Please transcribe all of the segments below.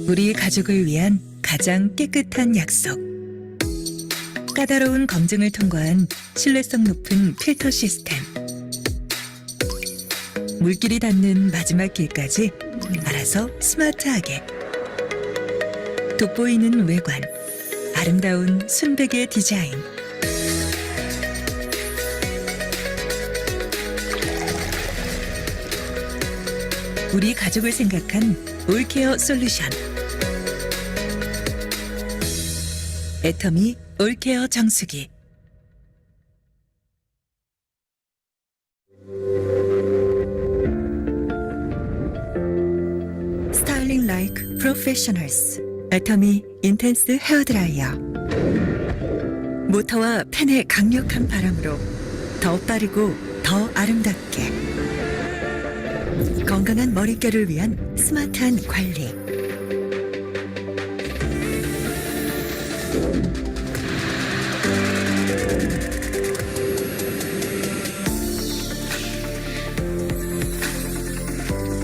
우리 가족을 위한 가장 깨끗한 약속. 까다로운 검증을 통과한 신뢰성 높은 필터 시스템. 물길이 닿는 마지막 길까지 알아서 스마트하게. 돋보이는 외관, 아름다운 순백의 디자인. 우리 가족을 생각한 올케어 솔루션. 애터미 올케어 정수기. 스타일링 라이크 프로페셔널스. 애터미 인텐스 헤어드라이어. 모터와 팬의 강력한 바람으로 더 빠르고 더 아름답게. 건강한 머릿결을 위한 스마트한 관리.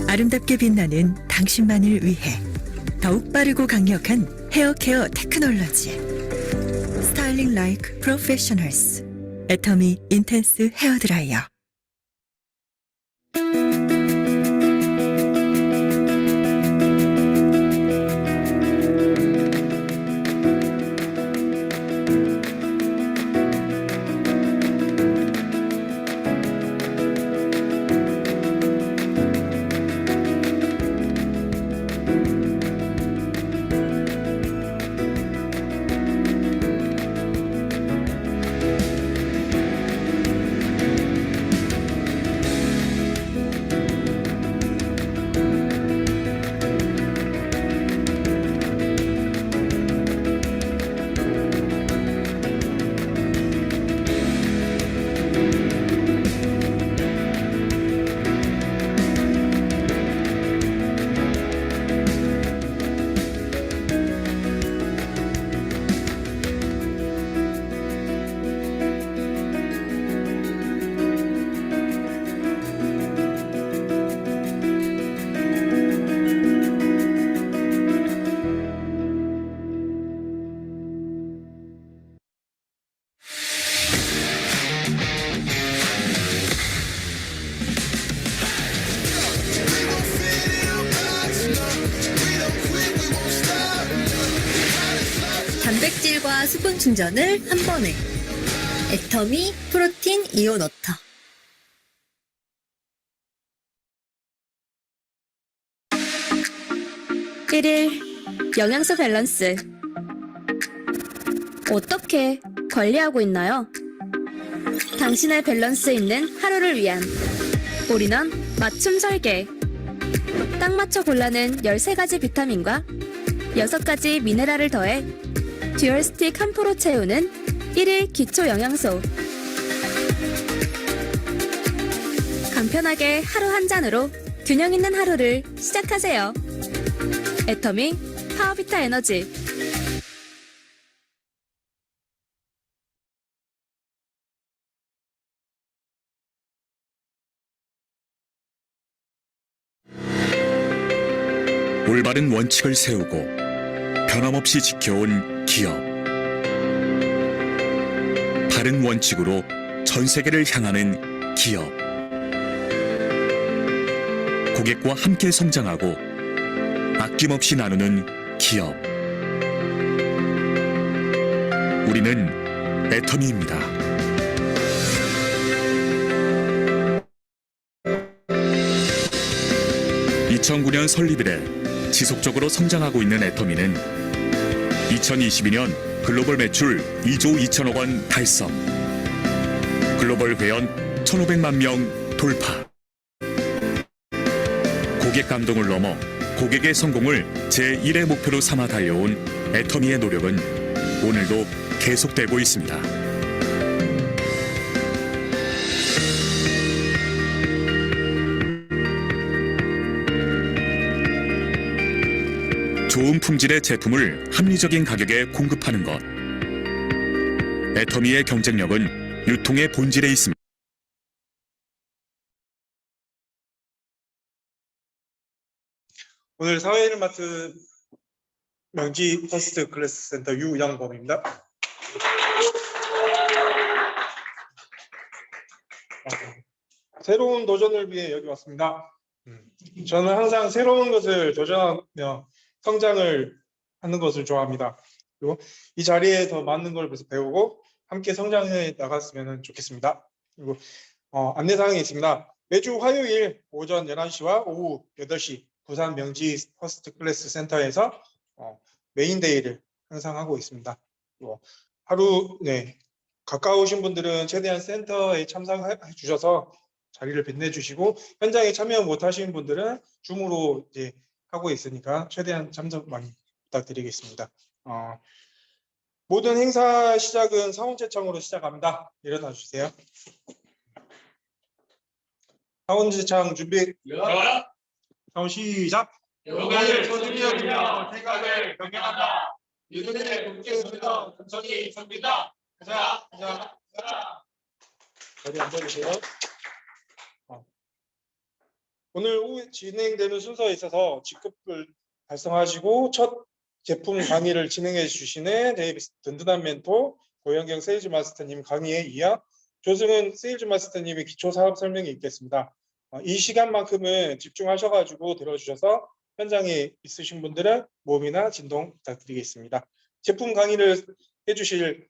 아름답게 빛나는 당신만을 위해 더욱 빠르고 강력한 헤어케어 테크놀로지. 스타일링 라이크 프로페셔널스. 애터미 인텐스 헤어드라이어. 단백질과 수분 충전을 한 번에. 애터미 프로틴 이온 워터. (1일) 영양소 밸런스. 어떻게 관리하고 있나요? 당신의 밸런스 있는 하루를 위한 올인원 맞춤 설계. 딱 맞춰 골라낸 13가지 비타민과 6가지 미네랄을 더해 듀얼 스틱 한 포로 채우는 1일 기초 영양소. 간편하게 하루 한 잔으로 균형 있는 하루를 시작하세요. 애터미 파워비타 에너지. 올바른 원칙을 세우고 변함없이 지켜온 기업. 바른 원칙으로 전 세계를 향하는 기업. 고객과 함께 성장하고 아낌없이 나누는 기업. 우리는 애터미입니다. (2009년) 설립 이래 지속적으로 성장하고 있는 애터미는 2022년 글로벌 매출 2조 2천억 원 달성, 글로벌 회원 1,500만 명 돌파. 고객 감동을 넘어 고객의 성공을 제1의 목표로 삼아 달려온 애터미의 노력은 오늘도 계속되고 있습니다. 좋은 품질의 제품을 합리적인 가격에 공급하는 것. 애터미의 경쟁력은 유통의 본질에 있습니다. 오늘 사회를 맡은 명지 퍼스트 클래스 센터 유영범입니다. 새로운 도전을 위해 여기 왔습니다. 저는 항상 새로운 것을 도전하며 성장을 하는 것을 좋아합니다. 그리고 이 자리에 더 많은 걸 배우고 함께 성장해 나갔으면 좋겠습니다. 그리고 안내사항이 있습니다. 매주 화요일 오전 11시와 오후 8시 부산 명지 퍼스트 클래스 센터에서 메인데이를 항상 하고 있습니다. 하루 가까우신 분들은 최대한 센터에 참석해 주셔서 자리를 빛내주시고 현장에 참여 못하시는 분들은 줌으로 이제 하고 있으니까 최대한 참석 많이 부탁드리겠습니다. 모든 행사 시작은 사원제창으로 시작합니다. 일어나 주세요. 사원제창 준비. 사원 시작. 영광을 소중히 여기며 생각을 변경한다. 믿음의 국제에서 근성이 있습니다. 가자. 자리 앉아주세요. 오늘 오후 진행되는 순서에 있어서 직급을 달성하시고 첫 제품 강의를 진행해 주시는 든든한 멘토 고영경 세일즈 마스터님 강의에 이어 조승은 세일즈 마스터님의 기초 사업 설명이 있겠습니다. 이 시간만큼은 집중하셔가지고 들어주셔서 현장에 있으신 분들은 모험이나 진동 부탁드리겠습니다. 제품 강의를 해주실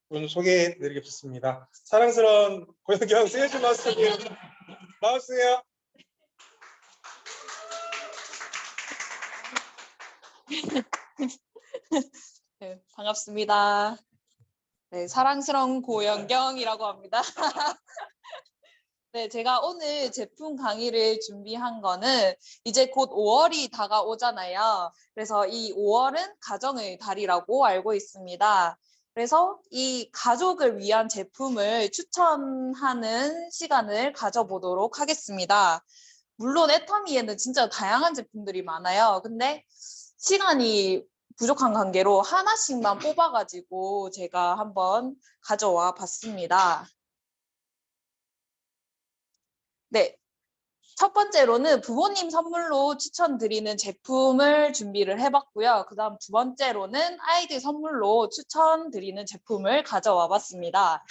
분 소개해 드리겠습니다. 사랑스러운 고영경 세일즈 마스터님 나와주세요. 네, 반갑습니다. 네, 사랑스러운 고영경이라고 합니다. 네, 제가 오늘 제품 강의를 준비한 거는 이제 곧 5월이 다가오잖아요. 그래서 이 5월은 가정의 달이라고 알고 있습니다. 그래서 이 가족을 위한 제품을 추천하는 시간을 가져보도록 하겠습니다. 물론 애터미에는 진짜 다양한 제품들이 많아요. 근데 시간이 부족한 관계로 하나씩만 뽑아가지고 제가 한번 가져와 봤습니다. 네, 첫 번째로는 부모님 선물로 추천드리는 제품을 준비를 해봤고요. 그 다음 두 번째로는 아이들 선물로 추천드리는 제품을 가져와 봤습니다.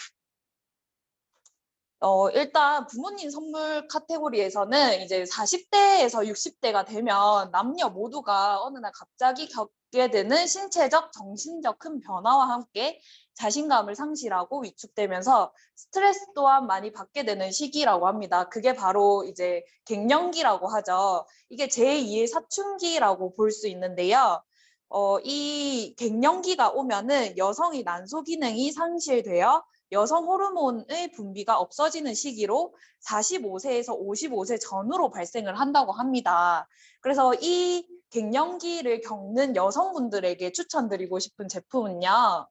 일단 부모님 선물 카테고리에서는 이제 40대에서 60대가 되면 남녀 모두가 어느 날 갑자기 겪게 되는 신체적, 정신적 큰 변화와 함께 자신감을 상실하고 위축되면서 스트레스 또한 많이 받게 되는 시기라고 합니다. 그게 바로 이제 갱년기라고 하죠. 이게 제2의 사춘기라고 볼 수 있는데요. 이 갱년기가 오면은 여성의 난소 기능이 상실되어 여성 호르몬의 분비가 없어지는 시기로 45세에서 55세 전후로 발생을 한다고 합니다. 그래서 이 갱년기를 겪는 여성분들에게 추천드리고 싶은 제품은요.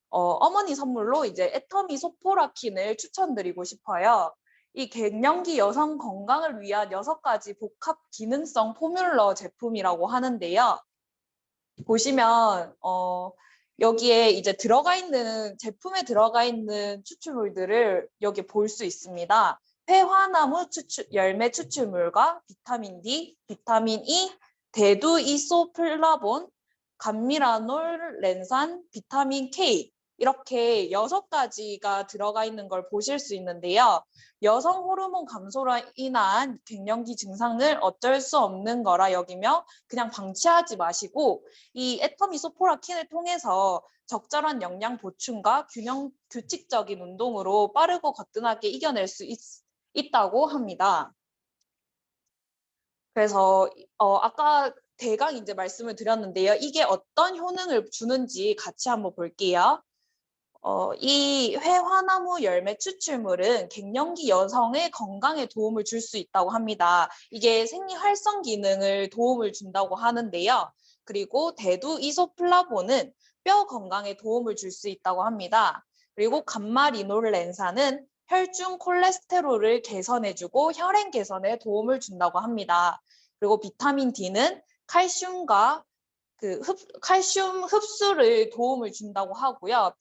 어머니 선물로 이제 애터미 소포라킨을 추천드리고 싶어요. 이 갱년기 여성 건강을 위한 6가지 복합 기능성 포뮬러 제품이라고 하는데요. 보시면 여기에 이제 제품에 들어가 있는 추출물들을 여기 볼 수 있습니다. 회화나무 열매 추출물과 비타민 D, 비타민 E, 대두 이소플라본, 감미라놀 렌산, 비타민 K 이렇게 6가지가 들어가 있는 걸 보실 수 있는데요. 여성 호르몬 감소로 인한 갱년기 증상을 어쩔 수 없는 거라 여기며 그냥 방치하지 마시고 이 애터미 소포라킨을 통해서 적절한 영양 보충과 규칙적인 운동으로 빠르고 거뜬하게 이겨낼 수 있다고 합니다. 그래서 아까 대강 이제 말씀을 드렸는데요. 이게 어떤 효능을 주는지 같이 한번 볼게요. 이 회화나무 열매 추출물은 갱년기 여성의 건강에 도움을 줄 수 있다고 합니다. 이게 생리 활성 기능을 도움을 준다고 하는데요. 그리고 대두 이소플라본은 뼈 건강에 도움을 줄 수 있다고 합니다. 그리고 감마리놀렌산은 혈중 콜레스테롤을 개선해주고 혈행 개선에 도움을 준다고 합니다. 그리고 비타민 D는 칼슘과 칼슘 흡수를 도움을 준다고 하고요.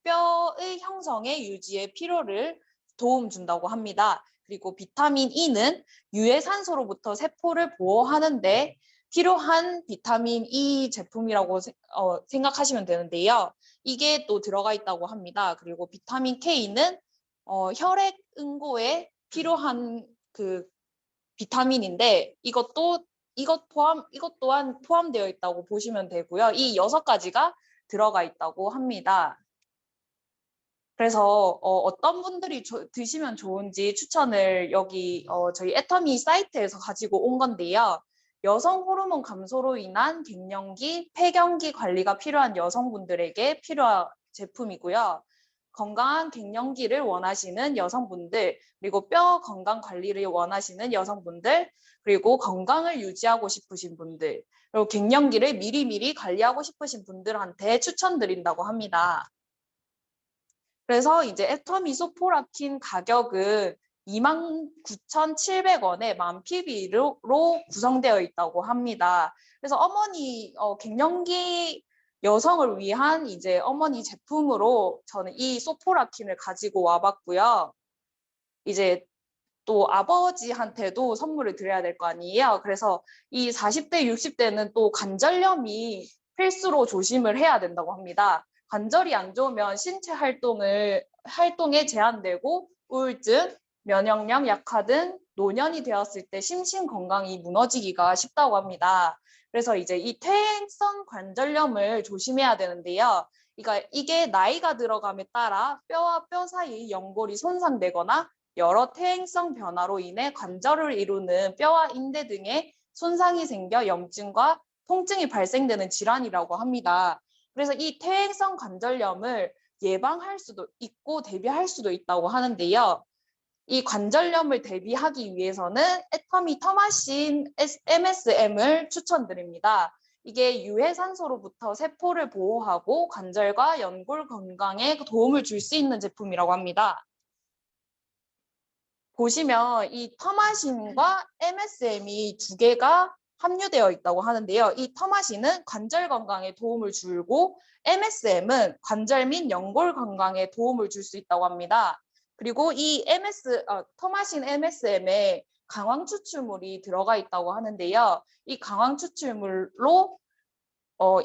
뼈의 형성에 유지에 필요를 도움 준다고 합니다. 그리고 비타민 E는 유해산소로부터 세포를 보호하는데 필요한 비타민 E 제품이라고 생각하시면 되는데요. 이게 또 들어가 있다고 합니다. 그리고 비타민 K는 혈액 응고에 필요한 그 비타민인데 이것 또한 포함되어 있다고 보시면 되고요. 이 6가지가 들어가 있다고 합니다. 그래서 어떤 분들이 드시면 좋은지 추천을 여기 저희 애터미 사이트에서 가지고 온 건데요. 여성 호르몬 감소로 인한 갱년기, 폐경기 관리가 필요한 여성분들에게 필요한 제품이고요. 건강한 갱년기를 원하시는 여성분들, 그리고 뼈 건강 관리를 원하시는 여성분들, 그리고 건강을 유지하고 싶으신 분들, 그리고 갱년기를 미리미리 관리하고 싶으신 분들한테 추천드린다고 합니다. 그래서 이제 애터미 소포라킨 가격은 29,700원에 만 PB로 구성되어 있다고 합니다. 그래서 어머니 갱년기 여성을 위한 이제 어머니 제품으로 저는 이 소포라킨을 가지고 와봤고요. 이제 또 아버지한테도 선물을 드려야 될 거 아니에요. 그래서 이 40대, 60대는 또 관절염이 필수로 조심을 해야 된다고 합니다. 관절이 안 좋으면 신체 활동에 제한되고 우울증, 면역력 약화 등 노년이 되었을 때 심신 건강이 무너지기가 쉽다고 합니다. 그래서 이제 이 퇴행성 관절염을 조심해야 되는데요. 이게 나이가 들어감에 따라 뼈와 뼈 사이 연골이 손상되거나 여러 퇴행성 변화로 인해 관절을 이루는 뼈와 인대 등에 손상이 생겨 염증과 통증이 발생되는 질환이라고 합니다. 그래서 이 퇴행성 관절염을 예방할 수도 있고 대비할 수도 있다고 하는데요. 이 관절염을 대비하기 위해서는 애터미 터마신 MSM을 추천드립니다. 이게 유해산소로부터 세포를 보호하고 관절과 연골 건강에 도움을 줄 수 있는 제품이라고 합니다. 보시면 이 터마신과 MSM이 2개가 함유되어 있다고 하는데요. 이 터마신은 관절 건강에 도움을 주고 MSM은 관절 및 연골 건강에 도움을 줄 수 있다고 합니다. 그리고 이 터마신 MSM에 강황 추출물이 들어가 있다고 하는데요. 이 강황 추출물로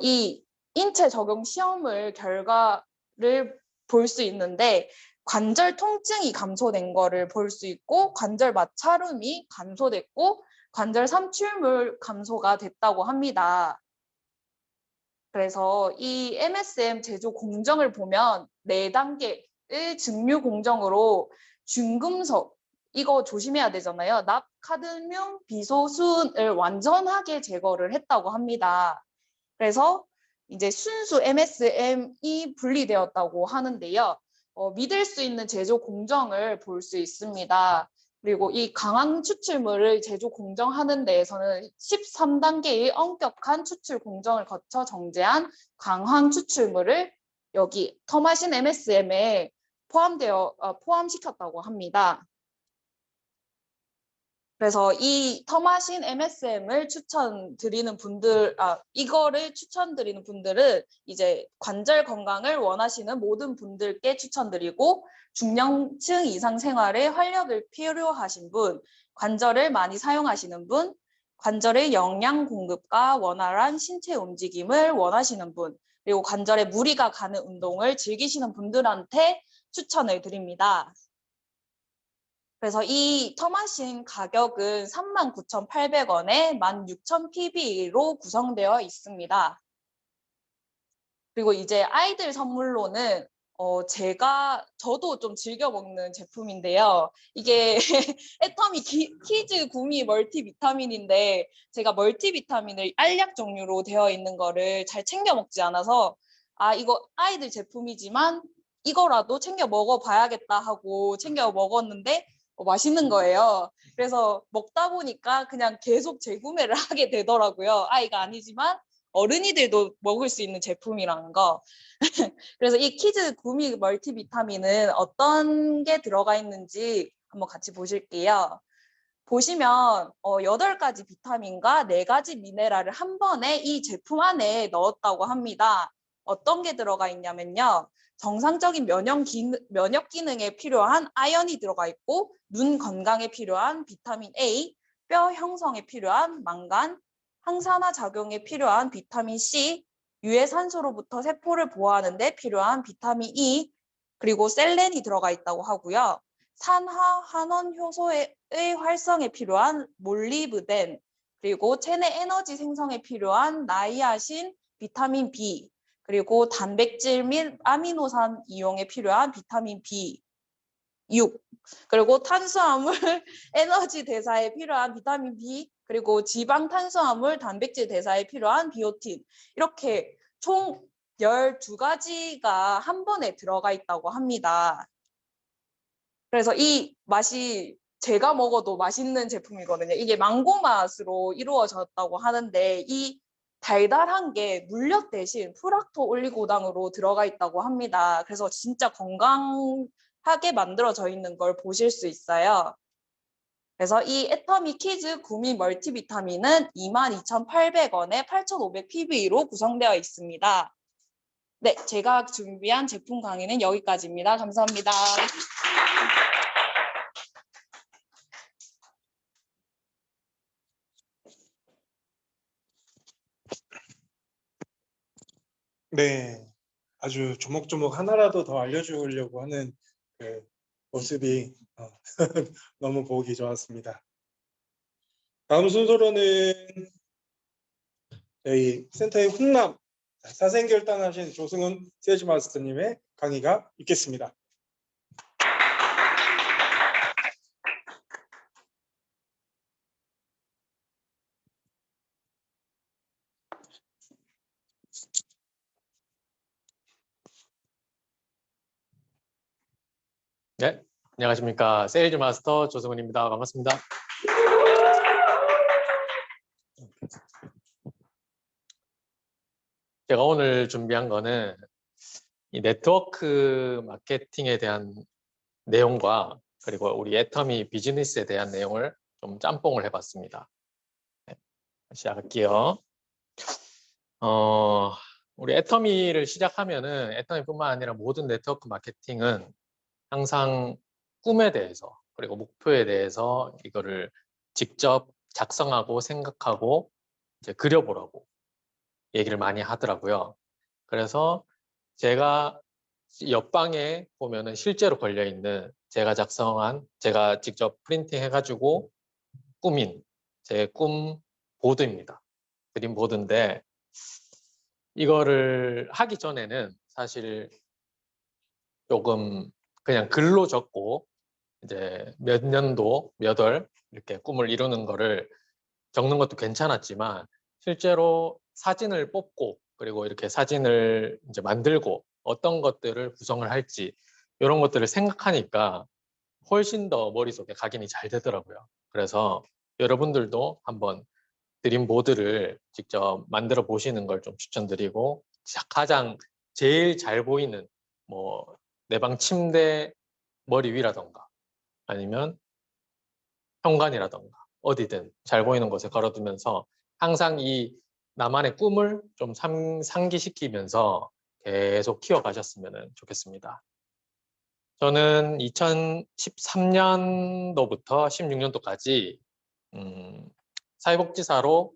이 인체 적용 시험을 결과를 볼 수 있는데 관절 통증이 감소된 거를 볼 수 있고 관절 마찰음이 감소됐고 관절 삼출물 감소가 됐다고 합니다. 그래서 이 MSM 제조 공정을 보면 4단계의 증류 공정으로 중금속, 이거 조심해야 되잖아요. 납, 카드뮴, 비소순을 완전하게 제거를 했다고 합니다. 그래서 이제 순수 MSM이 분리되었다고 하는데요. 믿을 수 있는 제조 공정을 볼 수 있습니다. 그리고 이 강황 추출물을 제조 공정하는 데에서는 13단계의 엄격한 추출 공정을 거쳐 정제한 강황 추출물을 여기 터마신 MSM에 포함시켰다고 합니다. 그래서 이 터마신 MSM을 이거를 추천드리는 분들은 이제 관절 건강을 원하시는 모든 분들께 추천드리고 중년층 이상 생활에 활력을 필요하신 분, 관절을 많이 사용하시는 분, 관절의 영양 공급과 원활한 신체 움직임을 원하시는 분, 그리고 관절에 무리가 가는 운동을 즐기시는 분들한테 추천을 드립니다. 그래서 이 터마신 가격은 39,800원에 16,000 PB로 구성되어 있습니다. 그리고 이제 아이들 선물로는 저도 좀 즐겨 먹는 제품인데요. 이게 애터미 키즈 구미 멀티비타민인데 제가 멀티비타민을 알약 종류로 되어 있는 거를 잘 챙겨 먹지 않아서 이거 아이들 제품이지만 이거라도 챙겨 먹어봐야겠다 하고 챙겨 먹었는데 맛있는 거예요. 그래서 먹다 보니까 그냥 계속 재구매를 하게 되더라고요. 아이가 아니지만 어른이들도 먹을 수 있는 제품이라는 거. 그래서 이 키즈 구미 멀티비타민은 어떤 게 들어가 있는지 한번 같이 보실게요. 보시면 8가지 비타민과 4가지 미네랄을 한 번에 이 제품 안에 넣었다고 합니다. 어떤 게 들어가 있냐면요. 정상적인 면역 기능에 필요한 아연이 들어가 있고 눈 건강에 필요한 비타민 A, 뼈 형성에 필요한 망간, 항산화 작용에 필요한 비타민 C, 유해산소로부터 세포를 보호하는 데 필요한 비타민 E, 그리고 셀렌이 들어가 있다고 하고요. 산화 환원 효소의 활성에 필요한 몰리브덴, 그리고 체내 에너지 생성에 필요한 나이아신, 비타민 B, 그리고 단백질 및 아미노산 이용에 필요한 비타민 B6, 그리고 탄수화물 에너지 대사에 필요한 비타민 B, 그리고 지방 탄수화물 단백질 대사에 필요한 비오틴, 이렇게 총 12가지가 한 번에 들어가 있다고 합니다. 그래서 이 맛이 제가 먹어도 맛있는 제품이거든요. 이게 망고 맛으로 이루어졌다고 하는데 이 달달한 게 물엿 대신 프락토 올리고당으로 들어가 있다고 합니다. 그래서 진짜 건강하게 만들어져 있는 걸 보실 수 있어요. 그래서 이 애터미 키즈 구미 멀티비타민은 22,800원에 8,500 PB로 구성되어 있습니다. 네, 제가 준비한 제품 강의는 여기까지입니다. 감사합니다. 네, 아주 조목조목 하나라도 더 알려주려고 하는 그 모습이 너무 보기 좋았습니다. 다음 순서로는 저희 센터의 훈남 사생결단하신 조승훈 세즈 마스터님의 강의가 있겠습니다. 네, 안녕하십니까. 세일즈 마스터 조승훈입니다. 반갑습니다. 제가 오늘 준비한 거는 이 네트워크 마케팅에 대한 내용과 그리고 우리 애터미 비즈니스에 대한 내용을 좀 짬뽕을 해봤습니다. 네, 시작할게요. 우리 애터미를 시작하면은 애터미뿐만 아니라 모든 네트워크 마케팅은 항상 꿈에 대해서 그리고 목표에 대해서 이거를 직접 작성하고 생각하고 이제 그려보라고 얘기를 많이 하더라고요. 그래서 제가 옆방에 보면은 실제로 걸려있는 제가 작성한, 제가 직접 프린팅 해가지고 꾸민 제 꿈 보드입니다. 그림 보드인데 이거를 하기 전에는 사실 조금 그냥 글로 적고 이제 몇 년도, 몇 월 이렇게 꿈을 이루는 거를 적는 것도 괜찮았지만 실제로 사진을 뽑고 그리고 이렇게 사진을 이제 만들고 어떤 것들을 구성을 할지 이런 것들을 생각하니까 훨씬 더 머릿속에 각인이 잘 되더라고요. 그래서 여러분들도 한번 드림보드를 직접 만들어 보시는 걸 좀 추천드리고 가장 제일 잘 보이는 뭐 내 방 침대 머리 위라던가 아니면 현관이라던가 어디든 잘 보이는 곳에 걸어두면서 항상 이 나만의 꿈을 좀 상기시키면서 계속 키워가셨으면 좋겠습니다. 저는 2013년도부터 16년도까지 사회복지사로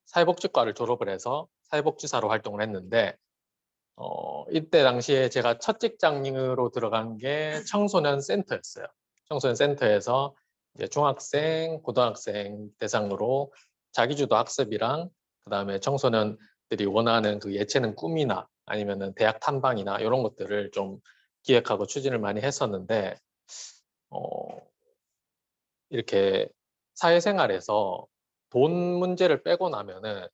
사회복지과를 졸업을 해서 사회복지사로 활동을 했는데 이때 당시에 제가 첫 직장으로 들어간 게 청소년 센터였어요. 청소년 센터에서 이제 중학생, 고등학생 대상으로 자기주도 학습이랑 그다음에 청소년들이 원하는 그 예체능 꿈이나 아니면은 대학 탐방이나 이런 것들을 좀 기획하고 추진을 많이 했었는데 이렇게 사회생활에서 돈 문제를 빼고 나면은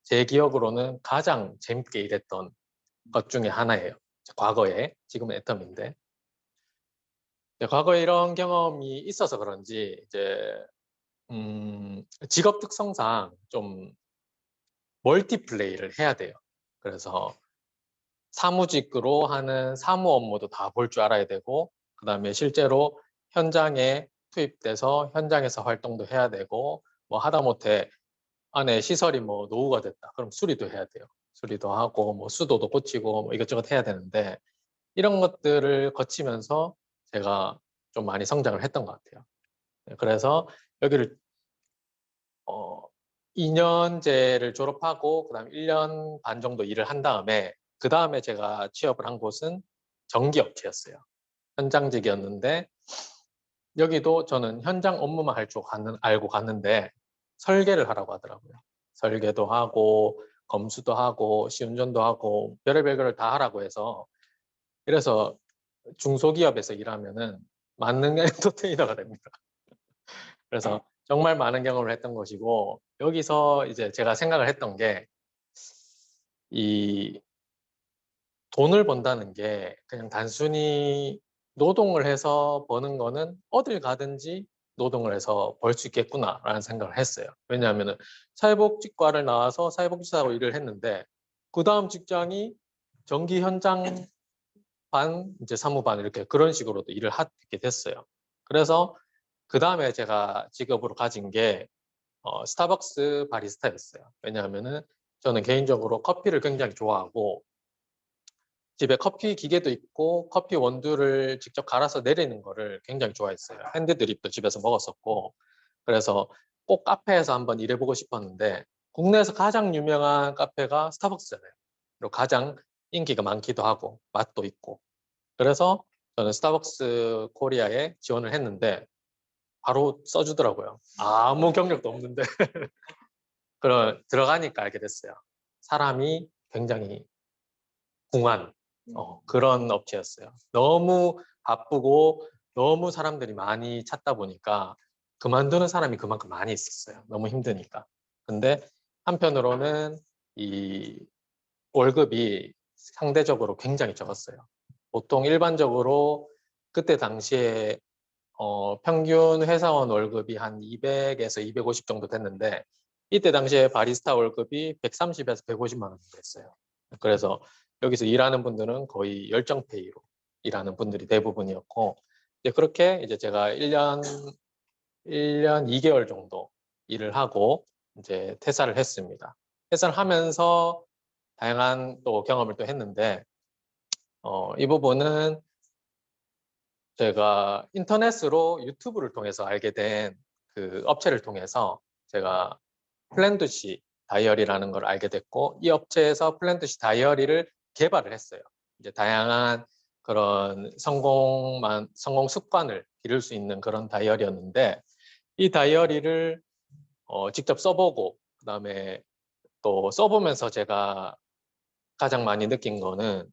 제 기억으로는 가장 재밌게 일했던 것 중에 하나예요. 과거에, 지금은 애텀인데 과거에 이런 경험이 있어서 그런지 이제 직업 특성상 좀 멀티플레이를 해야 돼요. 그래서 사무직으로 하는 사무 업무도 다 볼 줄 알아야 되고 그 다음에 실제로 현장에 투입돼서 현장에서 활동도 해야 되고 뭐 하다못해 안에 시설이 뭐 노후가 됐다 그럼 수리도 해야 돼요. 수리도 하고 뭐 수도도 고치고 뭐 이것저것 해야 되는데 이런 것들을 거치면서 제가 좀 많이 성장을 했던 것 같아요. 그래서 여기를 2년제를 졸업하고 그다음 1년 반 정도 일을 한 다음에 그 다음에 제가 취업을 한 곳은 전기업체였어요. 현장직이었는데 여기도 저는 현장 업무만 할 줄 알고 갔는데 설계를 하라고 하더라고요. 설계도 하고 검수도 하고 시운전도 하고 별의별 거를 다 하라고 해서 그래서 중소기업에서 일하면은 만능 엔터테이너가 됩니다. 그래서 정말 많은 경험을 했던 것이고 여기서 이제 제가 생각을 했던 게 이 돈을 번다는 게 그냥 단순히 노동을 해서 버는 거는 어딜 가든지 노동을 해서 벌 수 있겠구나라는 생각을 했어요. 왜냐하면 사회복지과를 나와서 사회복지사로 일을 했는데 그 다음 직장이 전기 현장 반, 이제 사무반 이렇게 그런 식으로도 일을 하게 됐어요. 그래서 그 다음에 제가 직업으로 가진 게 스타벅스 바리스타였어요. 왜냐하면은 저는 개인적으로 커피를 굉장히 좋아하고 집에 커피 기계도 있고 커피 원두를 직접 갈아서 내리는 거를 굉장히 좋아했어요. 핸드드립도 집에서 먹었었고 그래서 꼭 카페에서 한번 일해보고 싶었는데 국내에서 가장 유명한 카페가 스타벅스잖아요. 그리고 가장 인기가 많기도 하고 맛도 있고 그래서 저는 스타벅스 코리아에 지원을 했는데 바로 써주더라고요. 아무 경력도 없는데 들어가니까 알게 됐어요. 사람이 굉장히 궁한 그런 업체였어요. 너무 바쁘고 너무 사람들이 많이 찾다 보니까 그만두는 사람이 그만큼 많이 있었어요. 너무 힘드니까. 근데 한편으로는 이 월급이 상대적으로 굉장히 적었어요. 보통 일반적으로 그때 당시에 평균 회사원 월급이 한 200에서 250 정도 됐는데 이때 당시에 바리스타 월급이 130에서 150만 원 정도 됐어요. 그래서 여기서 일하는 분들은 거의 열정페이로 일하는 분들이 대부분이었고 이제 그렇게 이제 제가 1년 2개월 정도 일을 하고 이제 퇴사를 했습니다. 퇴사를 하면서 다양한 또 경험을 또 했는데 이 부분은 제가 인터넷으로 유튜브를 통해서 알게 된 그 업체를 통해서 제가 플랜두시 다이어리라는 걸 알게 됐고 이 업체에서 플랜두시 다이어리를 개발을 했어요. 이제 다양한 그런 성공 습관을 기를 수 있는 그런 다이어리였는데 이 다이어리를 직접 써보고 그다음에 또 써보면서 제가 가장 많이 느낀 거는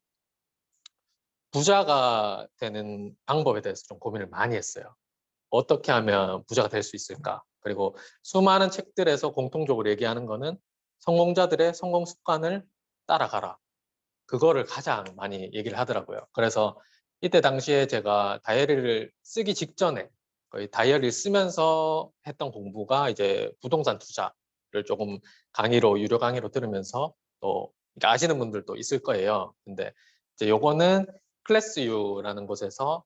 부자가 되는 방법에 대해서 좀 고민을 많이 했어요. 어떻게 하면 부자가 될 수 있을까? 그리고 수많은 책들에서 공통적으로 얘기하는 거는 성공자들의 성공 습관을 따라가라. 그거를 가장 많이 얘기를 하더라고요. 그래서 이때 당시에 제가 다이어리를 쓰기 직전에 거의 다이어리를 쓰면서 했던 공부가 이제 부동산 투자를 조금 유료 강의로 들으면서 또 아시는 분들도 있을 거예요. 근데 이제 요거는 클래스유라는 곳에서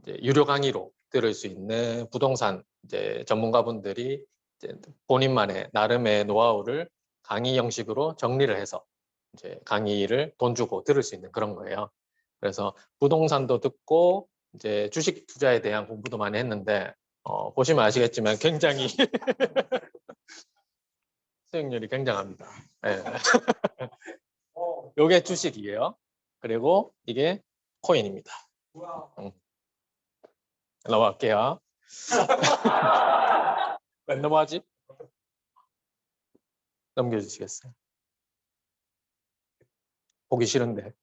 이제 유료 강의로 들을 수 있는 부동산 이제 전문가분들이 이제 본인만의 나름의 노하우를 강의 형식으로 정리를 해서 이제 강의를 돈 주고 들을 수 있는 그런 거예요. 그래서 부동산도 듣고 이제 주식 투자에 대한 공부도 많이 했는데 보시면 아시겠지만 굉장히 수익률이 굉장합니다. 네. 요게 주식이에요. 그리고 이게 코인입니다. 넘어갈게요. 왜 넘어가지? 넘겨주시겠어요? 보기 싫은데.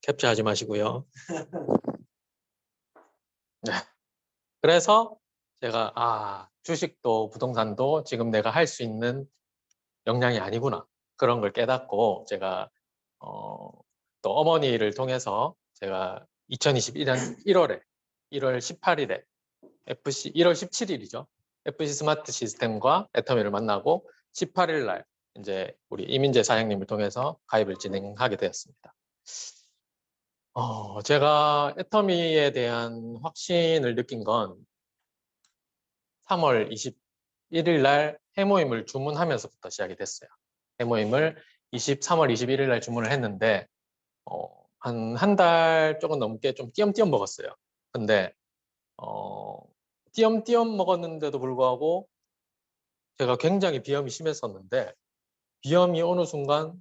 캡처하지 마시고요. 네. 그래서 제가 주식도 부동산도 지금 내가 할 수 있는 역량이 아니구나. 그런 걸 깨닫고 제가 또 어머니를 통해서 제가 2021년 1월 18일에 1월 17일이죠. FC 스마트 시스템과 애터미를 만나고 18일 날 이제 우리 이민재 사장님을 통해서 가입을 진행하게 되었습니다. 제가 애터미에 대한 확신을 느낀 건 3월 21일 날 해모임을 주문하면서부터 시작이 됐어요. 해모임을 3월 21일 날 주문을 했는데 한 달 조금 넘게 좀 띄엄띄엄 먹었어요. 근데 띄엄띄엄 먹었는데도 불구하고 제가 굉장히 비염이 심했었는데 비염이 어느 순간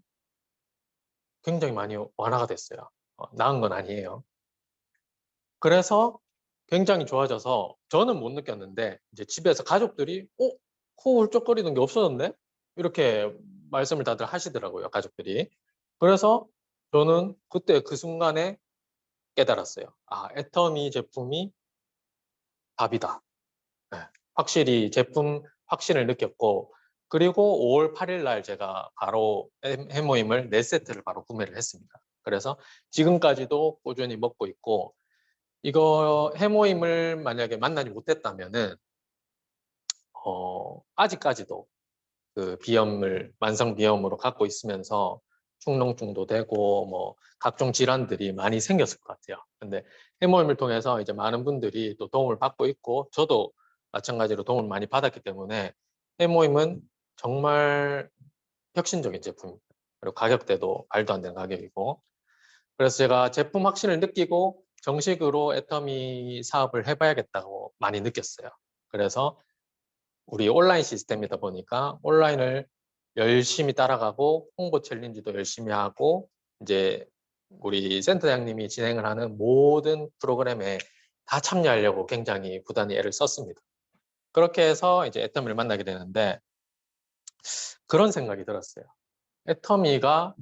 굉장히 많이 완화가 됐어요. 나은 건 아니에요. 그래서 굉장히 좋아져서 저는 못 느꼈는데 이제 집에서 가족들이 코 훌쩍거리는 게 없어졌네? 이렇게 말씀을 다들 하시더라고요, 가족들이. 그래서 저는 그때 그 순간에 깨달았어요. 아, 애터미 제품이 답이다. 네, 확실히 제품 확신을 느꼈고, 그리고 5월 8일 날 제가 바로 해모임을 4세트를 바로 구매를 했습니다. 그래서 지금까지도 꾸준히 먹고 있고, 이거 해모임을 만약에 만나지 못했다면은 아직까지도 그 비염을 만성 비염으로 갖고 있으면서 축농증도 되고 뭐 각종 질환들이 많이 생겼을 것 같아요. 근데 해모임을 통해서 이제 많은 분들이 또 도움을 받고 있고 저도 마찬가지로 도움을 많이 받았기 때문에 해모임은 정말 혁신적인 제품입니다. 그리고 가격대도 말도 안 되는 가격이고, 그래서 제가 제품 확신을 느끼고 정식으로 애터미 사업을 해봐야겠다고 많이 느꼈어요. 그래서 우리 온라인 시스템이다 보니까 온라인을 열심히 따라가고 홍보 챌린지도 열심히 하고 이제 우리 센터장님이 진행을 하는 모든 프로그램에 다 참여하려고 굉장히 부단히 애를 썼습니다. 그렇게 해서 이제 애터미를 만나게 되는데 그런 생각이 들었어요. 애터미가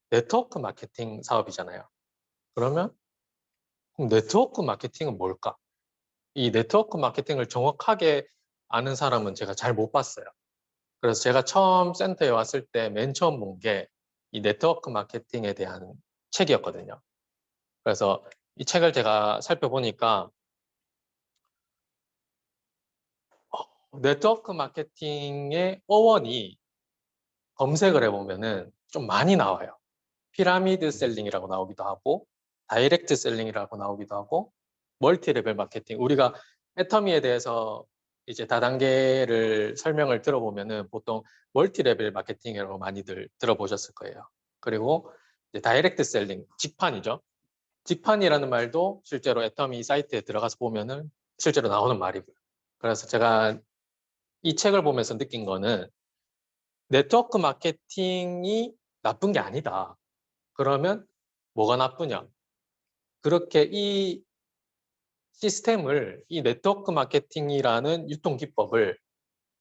네트워크 마케팅 사업이잖아요. 그러면 네트워크 마케팅은 뭘까? 이 네트워크 마케팅을 정확하게 아는 사람은 제가 잘 못 봤어요. 그래서 제가 처음 센터에 왔을 때 맨 처음 본 게 이 네트워크 마케팅에 대한 책이었거든요. 그래서 이 책을 제가 살펴보니까 네트워크 마케팅의 어원이 검색을 해보면은 좀 많이 나와요. 피라미드 셀링이라고 나오기도 하고 다이렉트 셀링이라고 나오기도 하고 멀티 레벨 마케팅, 우리가 애터미에 대해서 이제 다단계를 설명을 들어보면은 보통 멀티 레벨 마케팅이라고 많이들 들어보셨을 거예요. 그리고 이제 다이렉트 셀링, 직판이죠. 직판이라는 말도 실제로 애터미 사이트에 들어가서 보면은 실제로 나오는 말이고요. 그래서 제가 이 책을 보면서 느낀 거는 네트워크 마케팅이 나쁜 게 아니다. 그러면 뭐가 나쁘냐? 그렇게 이 시스템을, 이 네트워크 마케팅이라는 유통 기법을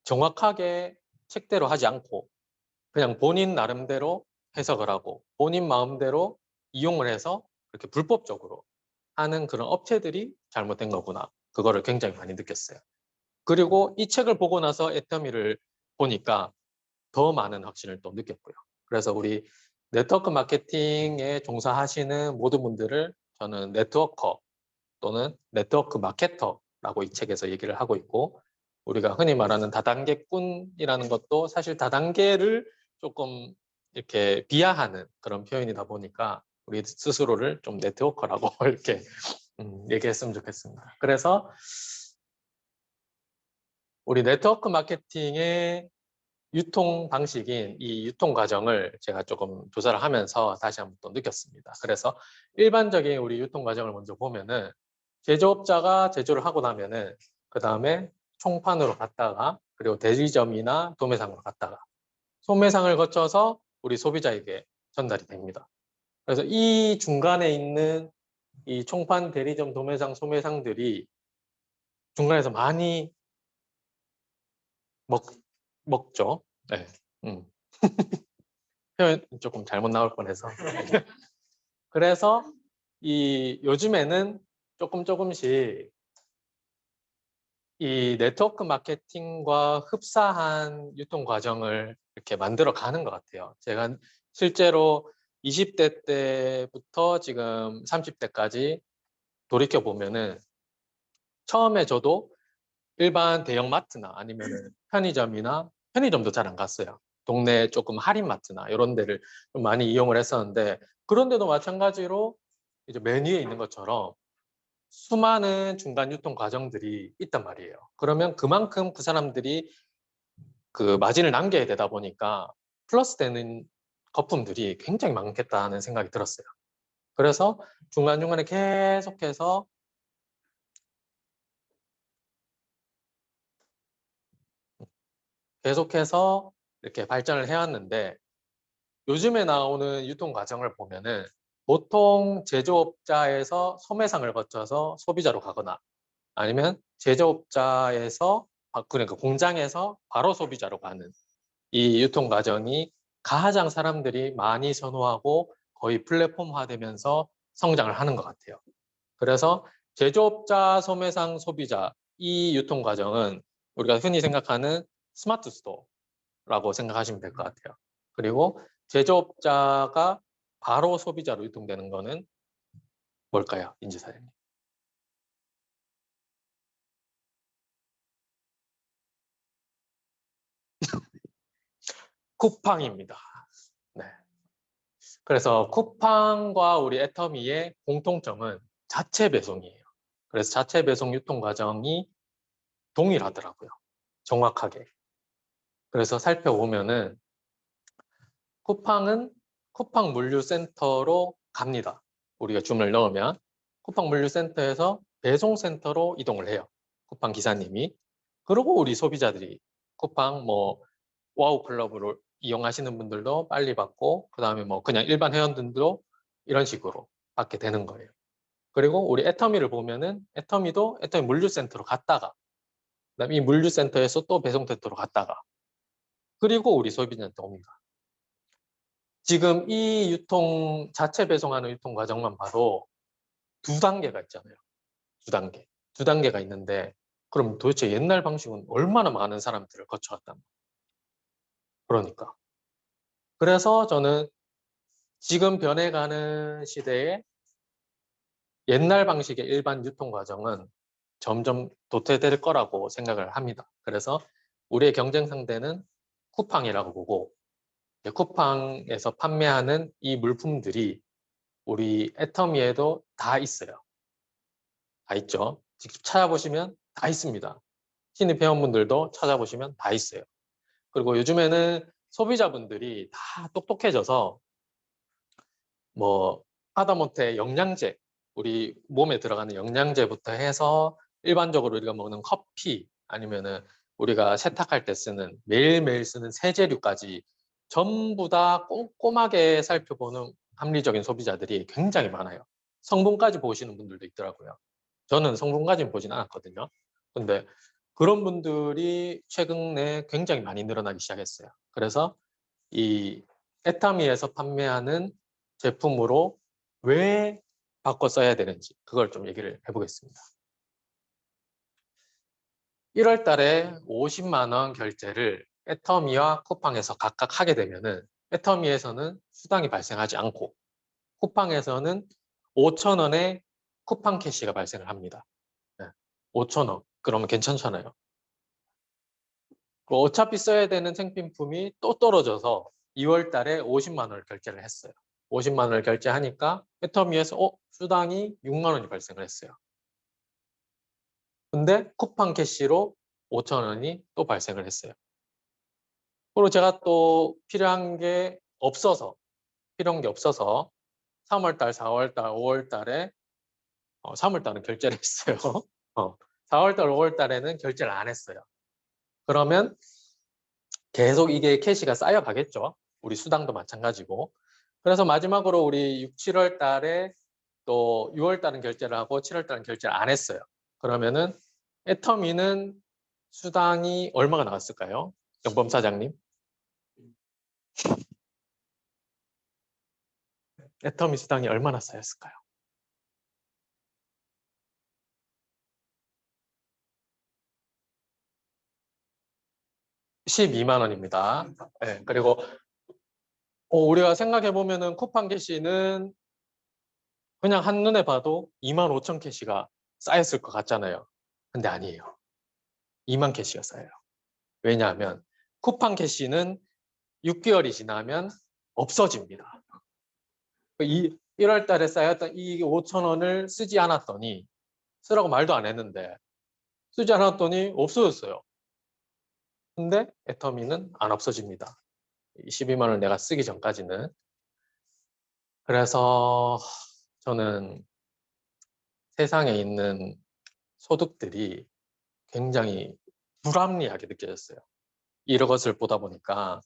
정확하게 책대로 하지 않고 그냥 본인 나름대로 해석을 하고 본인 마음대로 이용을 해서 그렇게 불법적으로 하는 그런 업체들이 잘못된 거구나. 그거를 굉장히 많이 느꼈어요. 그리고 이 책을 보고 나서 애터미를 보니까 더 많은 확신을 또 느꼈고요. 그래서 우리 네트워크 마케팅에 종사하시는 모든 분들을 저는 네트워커 또는 네트워크 마케터라고 이 책에서 얘기를 하고 있고, 우리가 흔히 말하는 다단계꾼이라는 것도 사실 다단계를 조금 이렇게 비하하는 그런 표현이다 보니까 우리 스스로를 좀 네트워커라고 이렇게 얘기했으면 좋겠습니다. 그래서 우리 네트워크 마케팅의 유통 방식인 이 유통 과정을 제가 조금 조사를 하면서 다시 한번 또 느꼈습니다. 그래서 일반적인 우리 유통 과정을 먼저 보면은 제조업자가 제조를 하고 나면은 그 다음에 총판으로 갔다가 그리고 대리점이나 도매상으로 갔다가 소매상을 거쳐서 우리 소비자에게 전달이 됩니다. 그래서 이 중간에 있는 이 총판, 대리점, 도매상, 소매상들이 중간에서 많이 먹죠. 네. 표현 조금 잘못 나올 뻔해서. 그래서 이 요즘에는 조금씩 이 네트워크 마케팅과 흡사한 유통 과정을 이렇게 만들어 가는 것 같아요. 제가 실제로 20대 때부터 지금 30대까지 돌이켜 보면은 처음에 저도 일반 대형 마트나 아니면 편의점이나 편의점도 잘 안 갔어요. 동네 조금 할인 마트나 이런 데를 좀 많이 이용을 했었는데, 그런데도 마찬가지로 이제 메뉴에 있는 것처럼 수많은 중간 유통 과정들이 있단 말이에요. 그러면 그만큼 그 사람들이 그 마진을 남겨야 되다 보니까 플러스 되는 거품들이 굉장히 많겠다는 생각이 들었어요. 그래서 중간중간에 계속해서 이렇게 발전을 해왔는데, 요즘에 나오는 유통 과정을 보면은 보통 제조업자에서 소매상을 거쳐서 소비자로 가거나, 아니면 제조업자에서 그러니까 공장에서 바로 소비자로 가는 이 유통 과정이 가장 사람들이 많이 선호하고 거의 플랫폼화되면서 성장을 하는 것 같아요. 그래서 제조업자, 소매상, 소비자 이 유통 과정은 우리가 흔히 생각하는 스마트 스토어라고 생각하시면 될 것 같아요. 그리고 제조업자가 바로 소비자로 유통되는 거는 뭘까요, 인지 사장님? 쿠팡입니다. 네. 그래서 쿠팡과 우리 애터미의 공통점은 자체 배송이에요. 그래서 자체 배송 유통 과정이 동일하더라고요. 정확하게. 그래서 살펴보면은 쿠팡은 쿠팡 물류센터로 갑니다. 우리가 주문을 넣으면 쿠팡 물류센터에서 배송센터로 이동을 해요. 쿠팡 기사님이. 그리고 우리 소비자들이 쿠팡 뭐 와우 클럽으로 이용하시는 분들도 빨리 받고, 그 다음에 뭐 그냥 일반 회원들도 이런 식으로 받게 되는 거예요. 그리고 우리 애터미를 보면은 애터미도 애터미 물류센터로 갔다가, 그다음에 이 물류센터에서 또 배송센터로 갔다가, 그리고 우리 소비자한테 옵니다. 지금 이 유통 자체 배송하는 유통 과정만 봐도 두 단계가 있잖아요. 두 단계가 있는데, 그럼 도대체 옛날 방식은 얼마나 많은 사람들을 거쳐갔단 말이에요. 그러니까. 그래서 저는 지금 변해가는 시대에 옛날 방식의 일반 유통 과정은 점점 도태될 거라고 생각을 합니다. 그래서 우리의 경쟁 상대는 쿠팡이라고 보고, 쿠팡에서 판매하는 이 물품들이 우리 애터미에도 다 있어요. 다 있죠. 직접 찾아보시면 다 있습니다. 신입 회원분들도 찾아보시면 다 있어요. 그리고 요즘에는 소비자분들이 다 똑똑해져서 뭐 하다못해 영양제, 우리 몸에 들어가는 영양제부터 해서 일반적으로 우리가 먹는 커피, 아니면은 우리가 세탁할 때 쓰는 매일매일 쓰는 세제류까지 전부 다 꼼꼼하게 살펴보는 합리적인 소비자들이 굉장히 많아요. 성분까지 보시는 분들도 있더라고요. 저는 성분까지는 보진 않았거든요. 근데 그런 분들이 최근에 굉장히 많이 늘어나기 시작했어요. 그래서 이 애터미에서 판매하는 제품으로 왜 바꿔 써야 되는지, 그걸 좀 얘기를 해보겠습니다. 1월 달에 50만 원 결제를 애터미와 쿠팡에서 각각 하게 되면은 애터미에서는 수당이 발생하지 않고, 쿠팡에서는 5천 원의 쿠팡 캐시가 발생을 합니다. 5천 원. 그러면 괜찮잖아요. 어차피 써야 되는 생필품이 또 떨어져서 2월 달에 50만 원을 결제를 했어요. 50만 원을 결제하니까 애터미에서 수당이 6만 원이 발생을 했어요. 근데 쿠팡 캐시로 5천 원이 또 발생을 했어요. 그리고 제가 또 필요한 게 없어서 3월 달, 4월 달, 5월 달에 3월 달은 결제를 했어요. 4월 달, 5월 달에는 결제를 안 했어요. 그러면 계속 이게 캐시가 쌓여가겠죠. 우리 수당도 마찬가지고. 그래서 마지막으로 우리 6, 7월 달에 또 6월 달은 결제를 하고 7월 달은 결제를 안 했어요. 그러면은 애터미는 수당이 얼마가 나왔을까요? 영범 사장님? 애터미 수당이 얼마나 쌓였을까요? 12만 원입니다. 네, 그리고 우리가 생각해 보면은 쿠팡 캐시는 그냥 한눈에 봐도 2만 5천 캐시가 쌓였을 것 같잖아요. 근데 아니에요. 2만 캐시가 쌓여요. 왜냐하면 쿠팡 캐시는 6개월이 지나면 없어집니다. 1월 달에 쌓였던 이 5천 원을 쓰지 않았더니 쓰라고 말도 안 했는데 쓰지 않았더니 없어졌어요. 근데 애터미는 안 없어집니다. 12만 원을 내가 쓰기 전까지는. 그래서 저는 세상에 있는 소득들이 굉장히 불합리하게 느껴졌어요. 이것을 보다 보니까